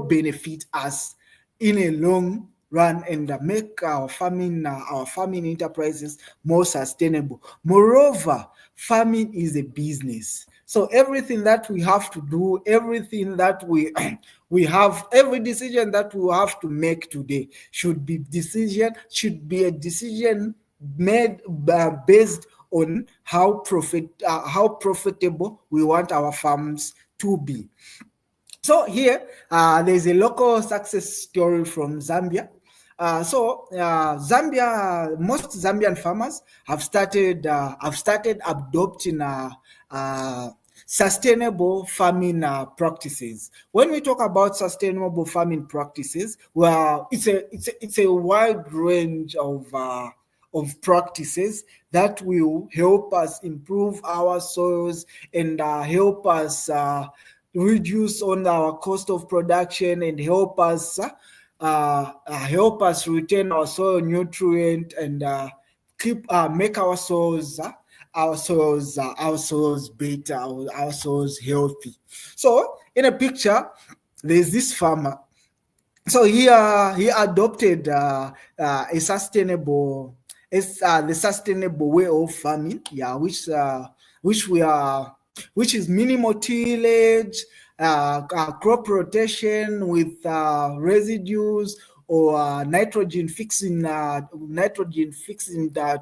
benefit us in a long run and make our farming enterprises more sustainable. Moreover, farming is a business. So everything that we have to do, everything that we have, every decision that we have to make today should be a decision made based on how profitable we want our farms to be. So here, there's a local success story from Zambia. Zambia, most Zambian farmers have started adopting sustainable farming practices. When we talk about sustainable farming practices, well, it's a wide range of practices that will help us improve our soils and help us reduce on our cost of production and help us retain our soil nutrient and make our soils better, our soils healthy. So in a picture, there's this farmer. So he adopted the sustainable way of farming, which is minimal tillage, crop rotation with residues, or nitrogen fixing the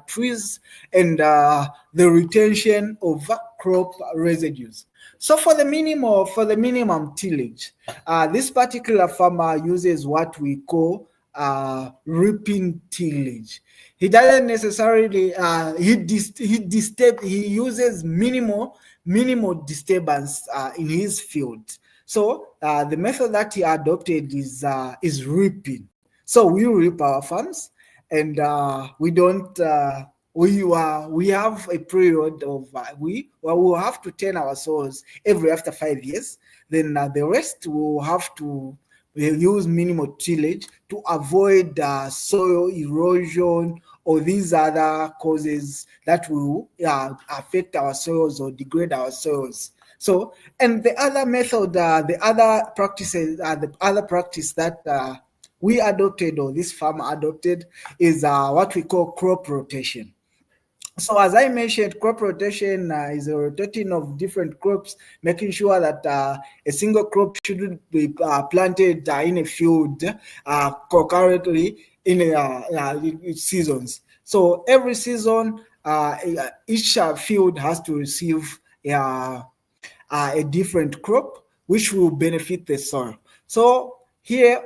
trees, and the retention of crop residues. So for the minimum tillage, this particular farmer uses what we call reaping tillage. He doesn't necessarily he uses minimal disturbance in his field. So the method that he adopted is reaping. So we reap our farms, and we don't. We have a period of we will have to tend our soils every after 5 years. Then the rest will have to use minimal tillage to avoid soil erosion or these other causes that will affect our soils or degrade our soils. So, and the other method, the other practice that we adopted, or this farmer adopted, is what we call crop rotation. So as I mentioned, crop rotation is a rotating of different crops, making sure that a single crop shouldn't be planted in a field concurrently in seasons. So every season, each field has to receive a different crop, which will benefit the soil. So here,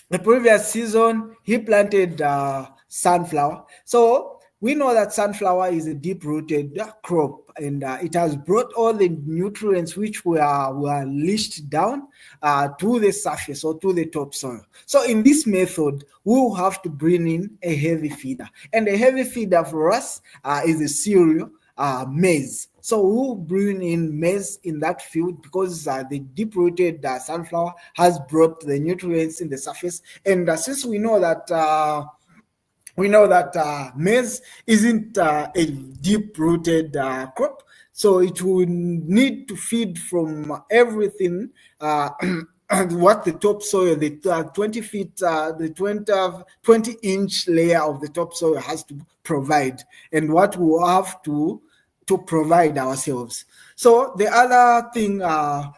the previous season, he planted sunflower. So we know that sunflower is a deep-rooted crop, and it has brought all the nutrients which were leached down to the surface or to the topsoil. So in this method, we'll have to bring in a heavy feeder. And a heavy feeder for us is a cereal, maize. So we'll bring in maize in that field, because the deep-rooted sunflower has brought the nutrients in the surface. And since we know that maize isn't a deep-rooted crop, so it will need to feed from everything. What the topsoil, the 20 feet, the 20-inch layer of the topsoil has to provide, and what we will have to provide ourselves. So the other thing,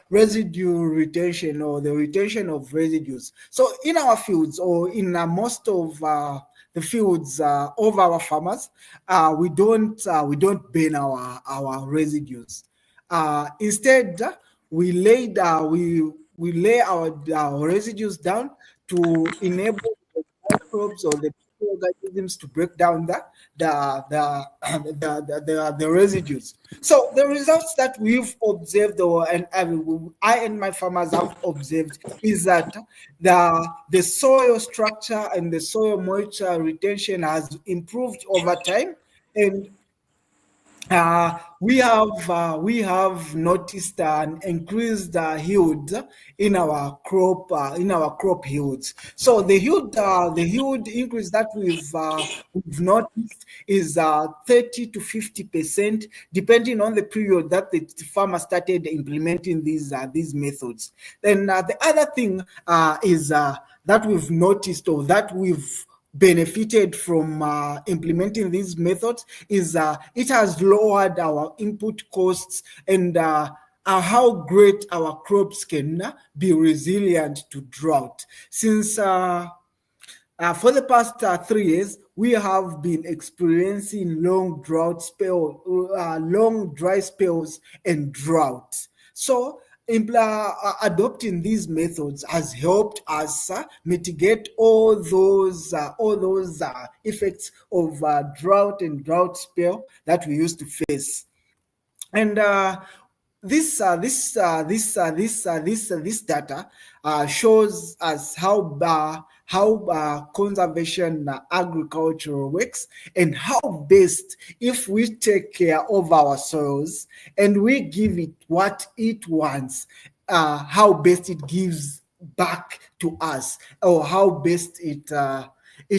residue retention, or the retention of residues. So in our fields, or in most of the fields of our farmers, we don't burn our residues. Instead, we we lay our residues down to enable the microbes or the organisms to break down the residues. So the results that we've observed, or and I and my farmers have observed, is that the soil structure and the soil moisture retention has improved over time, and we have noticed an increased yield in our crop yields. So the yield increase that we've noticed is 30 to 50%, depending on the period that the farmer started implementing these methods. Then the other thing is that we've noticed, or that we've benefited from implementing these methods, is it has lowered our input costs, and how great our crops can be resilient to drought. Since for the past 3 years, we have been experiencing long dry spells and droughts. So adopting these methods has helped us mitigate all those effects of drought and drought spell that we used to face. And this data shows us how conservation agriculture works, and how best, if we take care of our soils and we give it what it wants, how best it gives back to us, or how best it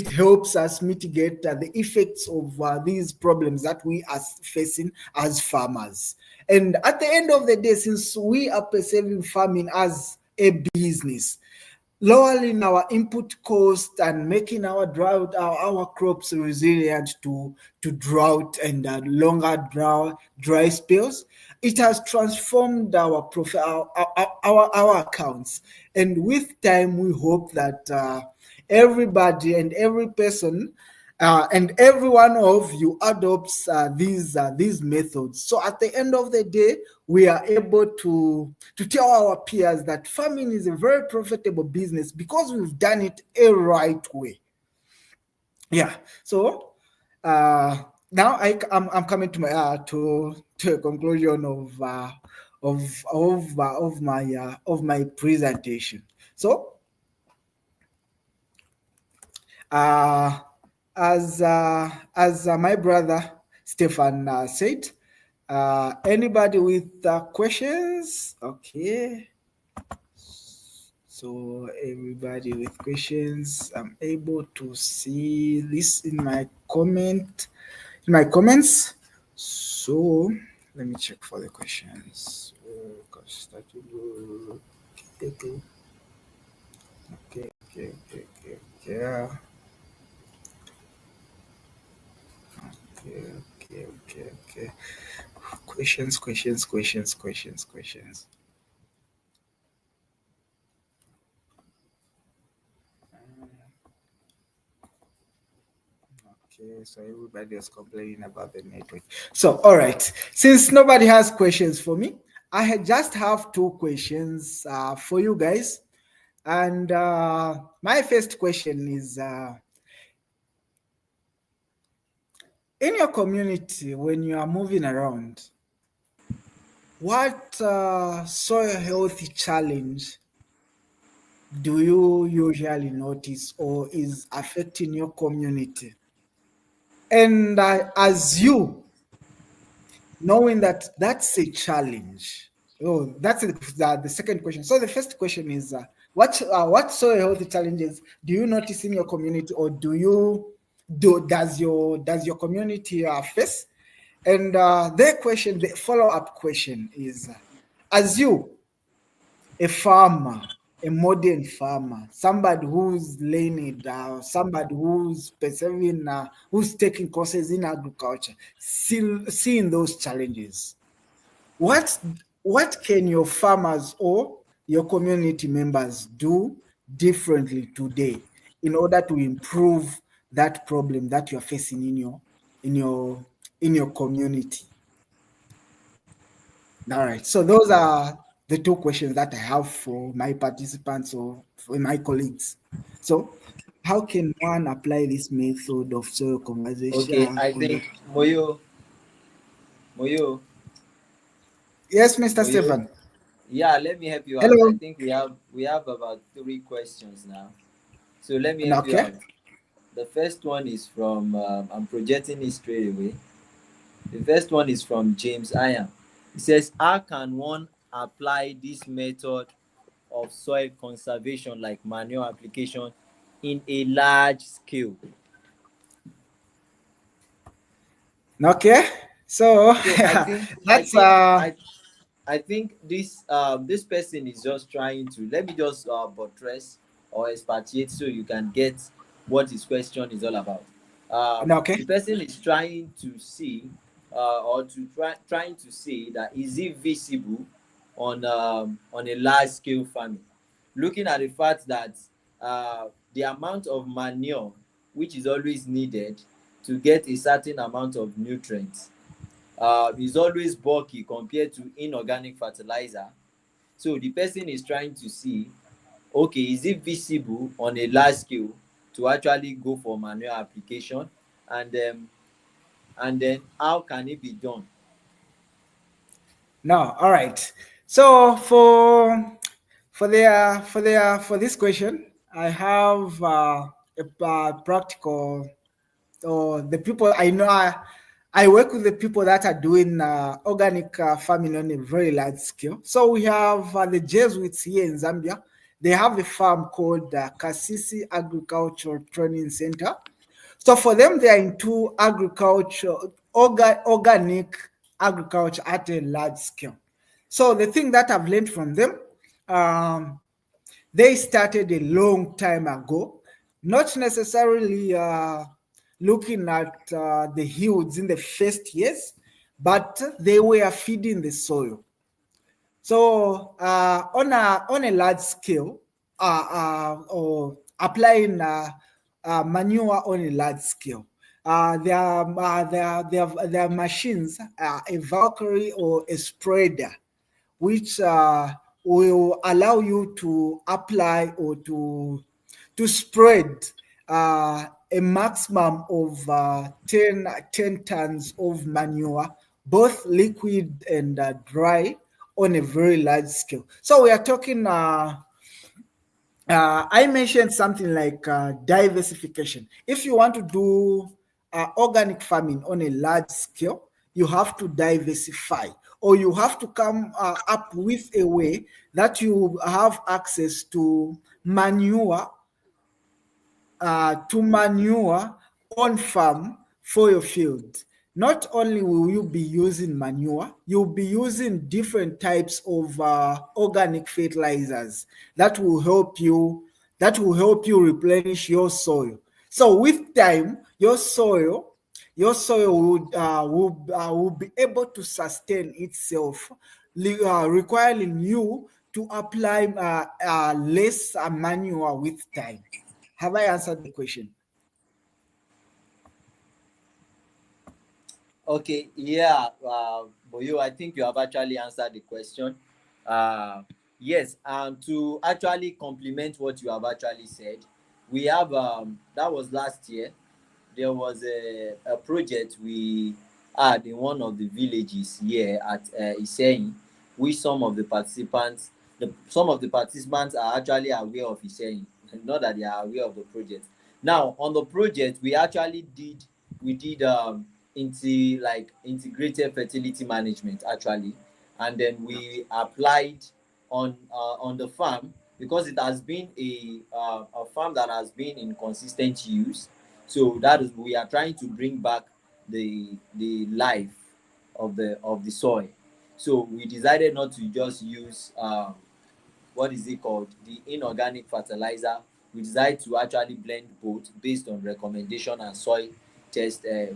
helps us mitigate the effects of these problems that we are facing as farmers. And at the end of the day, since we are perceiving farming as a business, lowering our input cost and making our crops resilient to drought and longer dry spells, it has transformed our profit, our accounts. And with time, we hope that everybody and every person and every one of you adopts these methods. So at the end of the day, we are able to tell our peers that farming is a very profitable business because we've done it a right way. Yeah. So now I'm coming to my to a conclusion of my presentation. So as my brother Stefan said, anybody with questions? Okay. So everybody with questions, I'm able to see this in my comments. So let me check for the questions. Okay. Yeah. Okay. Questions. Okay, so everybody is complaining about the network. So, all right. Since nobody has questions for me, I just have 2 questions for you guys. And my first question is, in your community, when you are moving around, what soil health challenge do you usually notice or is affecting your community? And as you, knowing that that's a challenge. Oh, that's the second question. So the first question is, what soil health challenges do you notice in your community, or does your community face? And the follow-up question is, as you, a farmer, a modern farmer, somebody who's learning, somebody who's perceiving, who's taking courses in agriculture, seeing those challenges, what can your farmers or your community members do differently today in order to improve that problem that you're facing in your community? All right. So those are the two questions that I have for my participants or for my colleagues. So, how can one apply this method of soil Okay, conversation? I think Moyo, Yes, Mr. Moyo. Stephen. Yeah, let me help you out. I Hello. think we have about three questions now. So let me help you Okay. out. The first one is from I'm projecting it straight away. The first one is from James Ian. He says, "How can one apply this method of soil conservation like manure application in a large scale?" Okay. So So I think I that's think I think this person is just trying to, let me just buttress or expatiate so you can get what his question is all about. okay. The person is trying to see or to trying to say that is it visible on a large scale farming, looking at the fact that the amount of manure which is always needed to get a certain amount of nutrients is always bulky compared to inorganic fertilizer. So the person is trying to see, okay, is it visible on a large scale to actually go for manual application, and then how can it be done? No. All right. So for this question, I have practical, or the people I know. I work with the people that are doing organic farming on a very large scale. So we have the Jesuits here in Zambia. They have a farm called Kasisi Agricultural Training Center. So for them, they are into agriculture, organic agriculture at a large scale. So the thing that I've learned from them, um, they started a long time ago, not necessarily looking at the yields in the first years, but they were feeding the soil. So on a large scale, or applying manure on a large scale, there are machines, a Valkyrie or a spreader, which will allow you to apply or to spread a maximum of 10 tons of manure, both liquid and dry, on a very large scale. So we are talking, I mentioned something like diversification. If you want to do organic farming on a large scale, you have to diversify, or you have to come up with a way that you have access to manure on farm for your field. Not only will you be using manure, you'll be using different types of organic fertilizers that will help you replenish your soil. So with time, your soil will be able to sustain itself, requiring you to apply less manure with time. Have I answered the question? Okay, yeah, Boyo, I think you have actually answered the question. Uh, yes, to actually complement what you have actually said, we have that was last year. There was a project we had in one of the villages here at Iseyin, which some of the participants are actually aware of Iseyin, not that they are aware of the project. Now, on the project, we did into like integrated fertility management actually, and then we applied on the farm because it has been a farm that has been in consistent use. So that is, we are trying to bring back the life of the soil. So we decided not to just use what is it called, the inorganic fertilizer. We decided to actually blend both based on recommendation and soil test uh,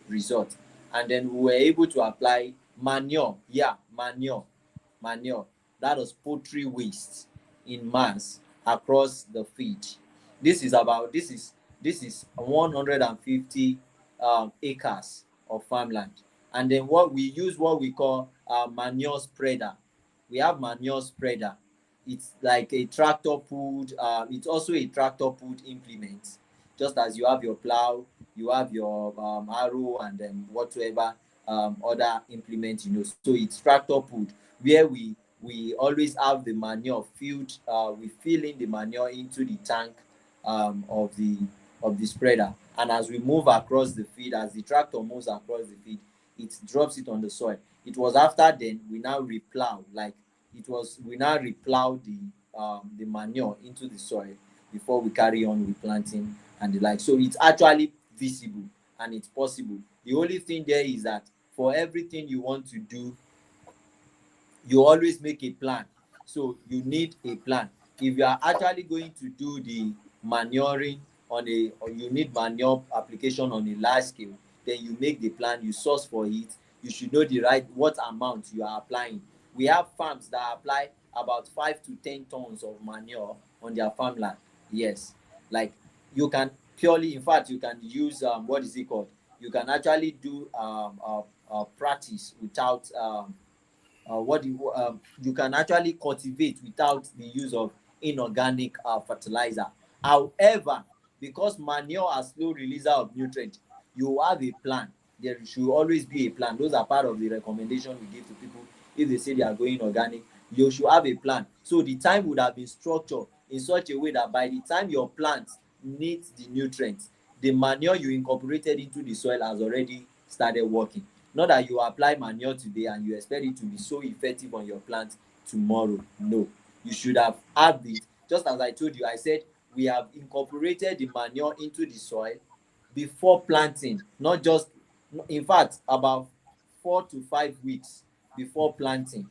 result, and then we were able to apply manure. Yeah, manure, that was poultry waste in mass across the feed. This is 150 acres of farmland, and then what we use, what we call manure spreader. we have manure spreader. It's like a tractor pulled, it's also a tractor pulled implement. Just as you have your plow, you have your arrow and then whatsoever other implement, so it's tractor pulled, where we always have the manure filled, we fill in the manure into the tank of the spreader, and as we move across the field, as the tractor moves across the field, it drops it on the soil. It was after then we now replow, like it was we now replow the manure into the soil before we carry on with planting and the like. So it's actually visible and it's possible. The only thing there is that for everything you want to do, you always make a plan. So you need a plan. If you are actually going to do the manuring or you need manure application on a large scale, then you make the plan, you source for it. You should know the right what amount you are applying. We have farms that apply about 5 to 10 tons of manure on their farmland. Yes, like you can purely, in fact, you can use what is it called? You can actually do practice without you can actually cultivate without the use of inorganic fertilizer. However, because manure are slow releaser of nutrient, you have a plan. There should always be a plan. Those are part of the recommendation we give to people. If they say they are going organic, you should have a plan. So the time would have been structured in such a way that by the time your plant needs the nutrients, the manure you incorporated into the soil has already started working. Not that you apply manure today and you expect it to be so effective on your plant tomorrow. No, you should have had it. Just as I told you, I said we have incorporated the manure into the soil before planting, not just, in fact, about 4 to 5 weeks before planting.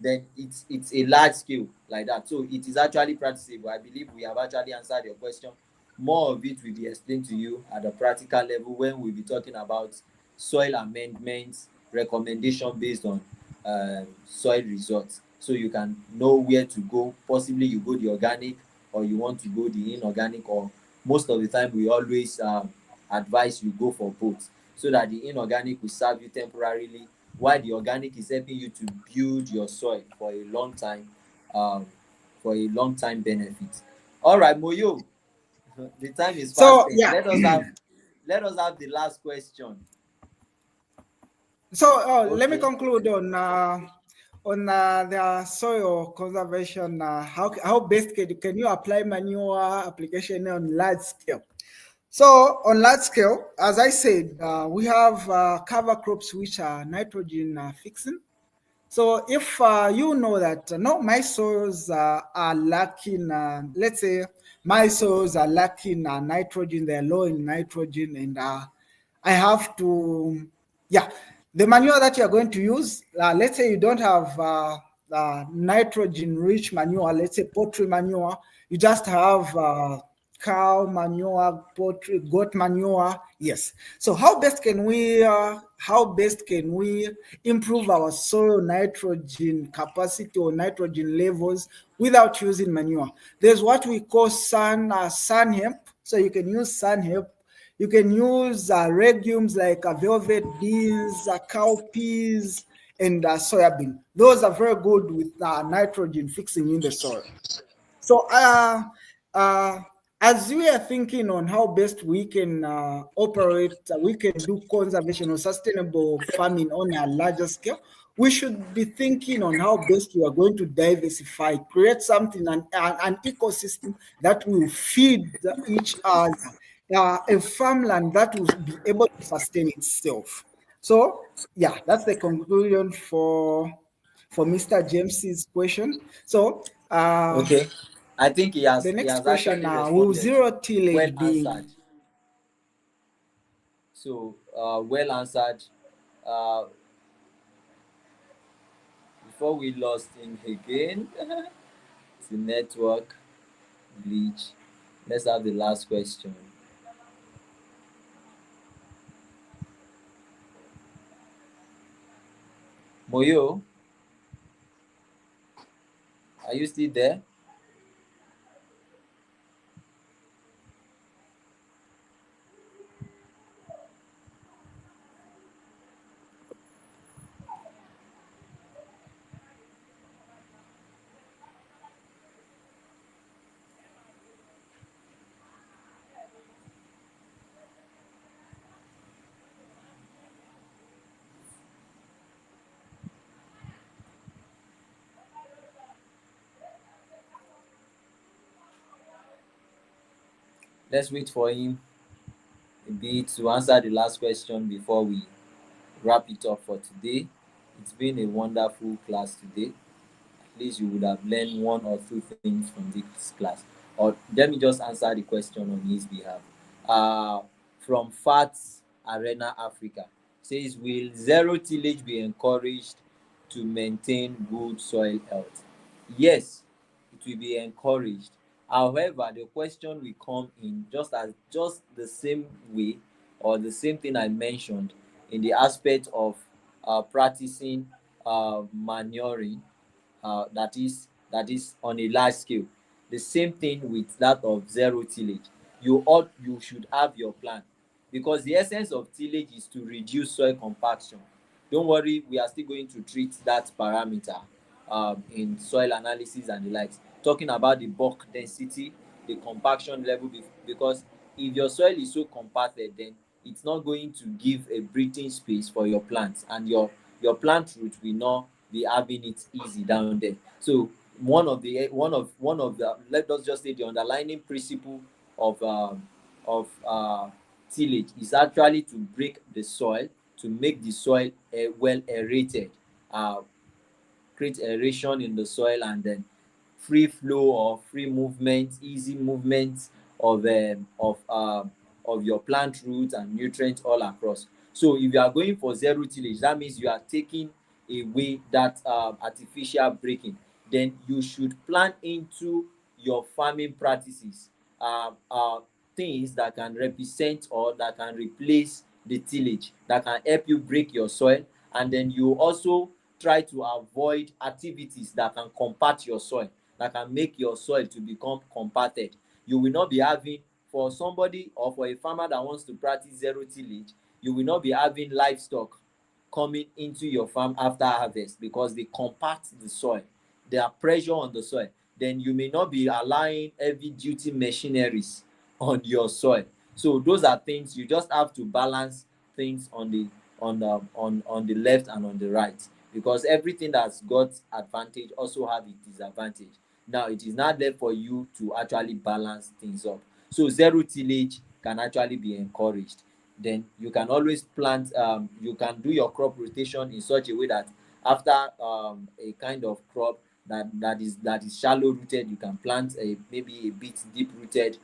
Then it's a large scale like that. So it is actually practicable. I believe we have actually answered your question. More of it will be explained to you at the practical level when we'll be talking about soil amendments, recommendation based on soil results. So you can know where to go. Possibly you go the organic, or you want to go the inorganic, or most of the time we always advise you go for both, so that the inorganic will serve you temporarily, while the organic is helping you to build your soil um, for a long time benefit. All right, Moyo, the time is fast So spent. yeah, Let us have the last question. so let me Okay. conclude on the soil conservation. How best can you apply manure application on large scale? So on large scale, as I said, we have cover crops which are nitrogen fixing. So if you know that no, my soils are lacking, let's say my soils are lacking nitrogen, they're low in nitrogen, and I have to, yeah, the manure that you're going to use, let's say you don't have nitrogen rich manure, let's say poultry manure, you just have cow manure, poultry, goat manure. Yes. So how best can we improve our soil nitrogen capacity or nitrogen levels without using manure? There's what we call sun hemp. So you can use sun hemp. You can use legumes like velvet beans, cowpeas, and soybean. Those are very good with nitrogen fixing in the soil. So, uh, as we are thinking on how best we can operate, we can do conservation or sustainable farming on a larger scale, we should be thinking on how best we are going to diversify, create something, an ecosystem that will feed each other, a farmland that will be able to sustain itself. So, yeah, that's the conclusion for Mr. James's question. So, Okay. I think the he next has question, actually will responded. zero Well tillage answered. be? So well answered. Uh, before we lost him again, the network glitch. Let's have the last question. Moyo, are you still there? Let's wait for him a bit to answer the last question before we wrap it up for today. It's been a wonderful class today. At least you would have learned one or two things from this class. Or let me just answer the question on his behalf. Uh, from Fats Arena Africa says, will zero tillage be encouraged to maintain good soil health? Yes, it will be encouraged. However, the question will come in just the same way, or the same thing I mentioned, in the aspect of practicing manuring, that is on a large scale. The same thing with that of zero tillage. You should have your plan, because the essence of tillage is to reduce soil compaction. Don't worry, we are still going to treat that parameter in soil analysis and the likes, talking about the bulk density, the compaction level, because if your soil is so compacted, then it's not going to give a breathing space for your plants, and your plant root will not be having it easy down there. So one of the let us just say the underlying principle of tillage is actually to break the soil, to make the soil well aerated, uh, create aeration in the soil, and then free flow or free movement, easy movement of your plant roots and nutrients all across. So if you are going for zero tillage, that means you are taking away that artificial breaking. Then you should plan into your farming practices things that can represent or that can replace the tillage, that can help you break your soil. And then you also try to avoid activities that can compact your soil, that can make your soil to become compacted. You will not be having, for somebody or for a farmer that wants to practice zero tillage, you will not be having livestock coming into your farm after harvest, because they compact the soil. There are pressure on the soil. Then you may not be allowing heavy duty machineries on your soil. So those are things you just have to balance, things on the left and on the right, because everything that's got advantage also have its disadvantage. Now it is not there for you to actually balance things up. So zero tillage can actually be encouraged. Then you can always plant, you can do your crop rotation in such a way that after a kind of crop that is shallow rooted, you can plant maybe a bit deep rooted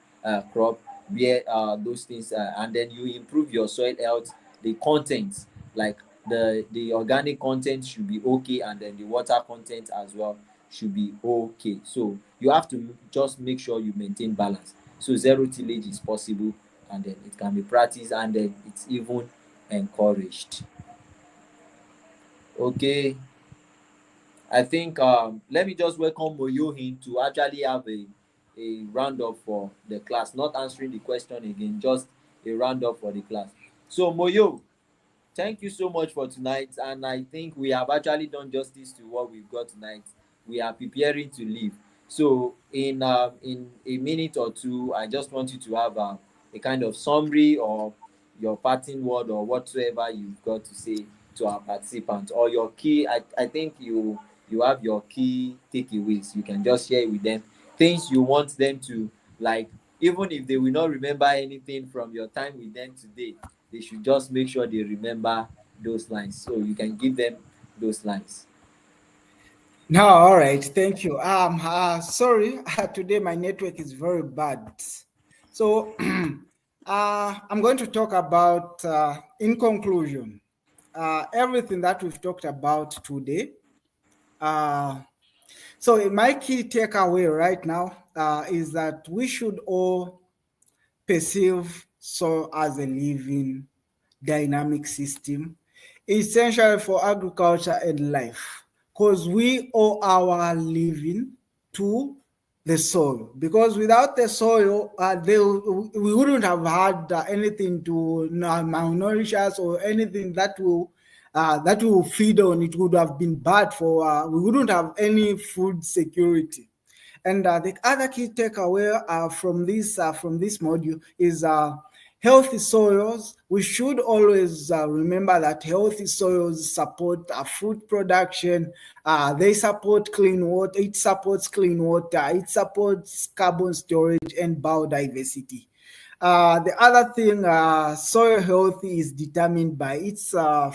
crop, where those things, and then you improve your soil health. The content, like the organic content should be okay, and then the water content as well should be okay. So you have to just make sure you maintain balance. So zero tillage is possible, and then it can be practiced, and then it's even encouraged. Okay, I think let me just welcome Moyo in to actually have a roundup for the class, not answering the question again, just a roundup for the class. So Moyo, thank you so much for tonight, and I think we have actually done justice to what we've got tonight. We are preparing to leave. So in a minute or two, I just want you to have a kind of summary, or your parting word, or whatsoever you've got to say to our participants, or your key. I think you have your key takeaways. You can just share with them things you want them to, like, even if they will not remember anything from your time with them today, they should just make sure they remember those lines. So you can give them those lines. No, all right, thank you. Sorry, today my network is very bad. So, I'm going to talk about, in conclusion, everything that we've talked about today. Uh, so, my key takeaway right now is that we should all perceive soil as a living, dynamic system, essential for agriculture and life, because we owe our living to the soil. Because without the soil, we wouldn't have had anything to malnourish us, or anything that will feed on. It would have been bad for. We wouldn't have any food security. And the other key takeaway from this module is healthy soils. We should always remember that healthy soils support food production. They support clean water. It supports clean water. It supports carbon storage and biodiversity. The other thing, soil health is determined by its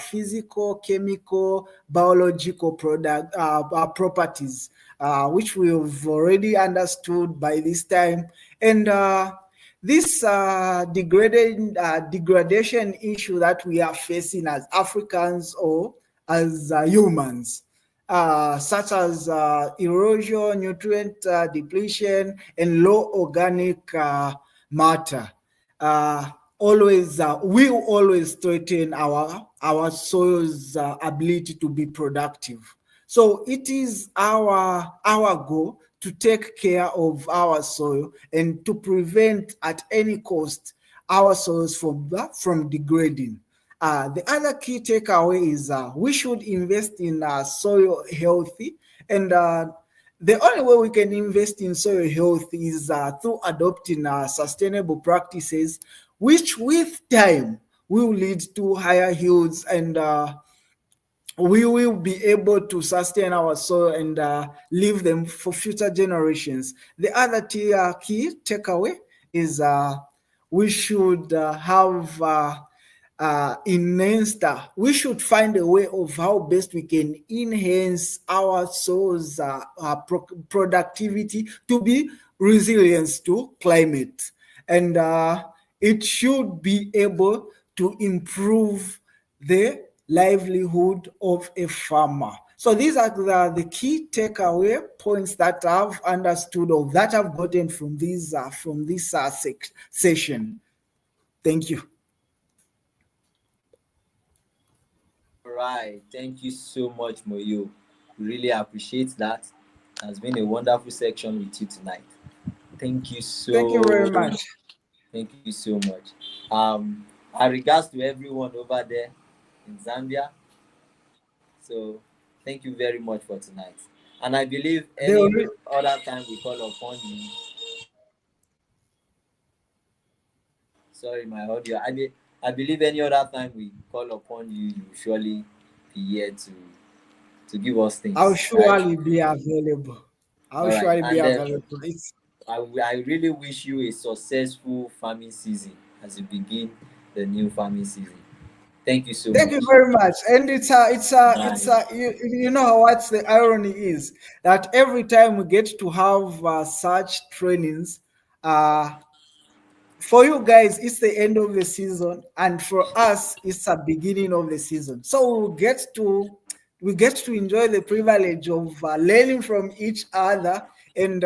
physical, chemical, biological properties, which we've already understood by this time. And this degradation issue that we are facing as Africans or as humans, such as erosion, nutrient depletion, and low organic matter. Always will always threaten our soil's ability to be productive. So it is our goal to take care of our soil and to prevent at any cost our soils from degrading. The other key takeaway is we should invest in soil healthy, and the only way we can invest in soil health is through adopting sustainable practices, which with time will lead to higher yields, and we will be able to sustain our soil and leave them for future generations. The other key takeaway is we should have we should find a way of how best we can enhance our soil's productivity to be resilient to climate, and it should be able to improve the livelihood of a farmer. So these are the key takeaway points that I've understood or that I've gotten from this session. Thank you. All right. Thank you so much, Moyo. Really appreciate that. It has been a wonderful section with you tonight. Thank you Thank you so very much. thank you so much. Our regards to everyone over there in Zambia. So thank you very much for tonight. And I believe They any already, other time we call upon you. Sorry, my audio. I believe any other time we call upon you, you will surely be here to give us I'll things, right? surely be available. I'll All right. surely be And then available. It's, I really wish you a successful farming season as you begin the new farming season. Thank you so Thank you much. very much. And it's Bye. you know what the irony is that every time we get to have such trainings, uh, for you guys, it's the end of the season, and for us, it's the beginning of the season. So we get to enjoy the privilege of learning from each other and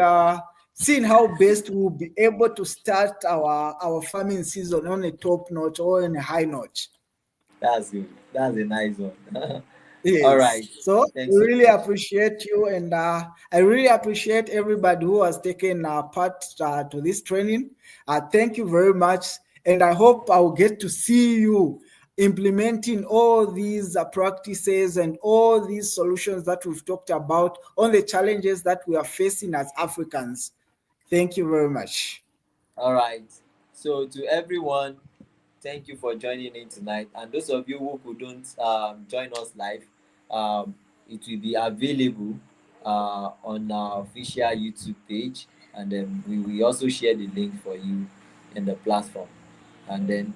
seeing how best we'll be able to start our farming season on a top notch or on a high notch. That's good. That's a nice one. All Yes. right. So we Thanks so really much. appreciate you, and I really appreciate everybody who has taken part to this training. Thank you very much, and I hope I'll get to see you implementing all these practices and all these solutions that we've talked about on the challenges that we are facing as Africans. Thank you very much. All right. So to everyone, thank you for joining in tonight. And those of you who couldn't join us live, it will be available on our official YouTube page, and then we will also share the link for you in the platform. And then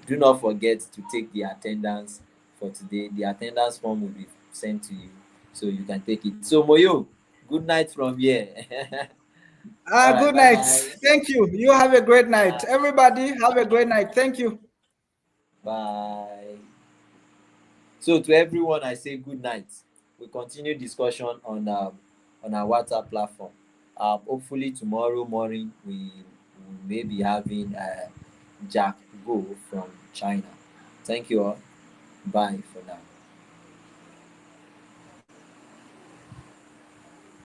do not forget to take the attendance for today. The attendance form will be sent to you so you can take it. So Moyo, good night from here. All right, Good bye night. bye. Thank you. You have a great night. Everybody, have a great night. Thank you. Bye. So to everyone, I say good night. We continue discussion on our WhatsApp platform. Hopefully tomorrow morning we may be having Jack Go from China. Thank you all. Bye for now.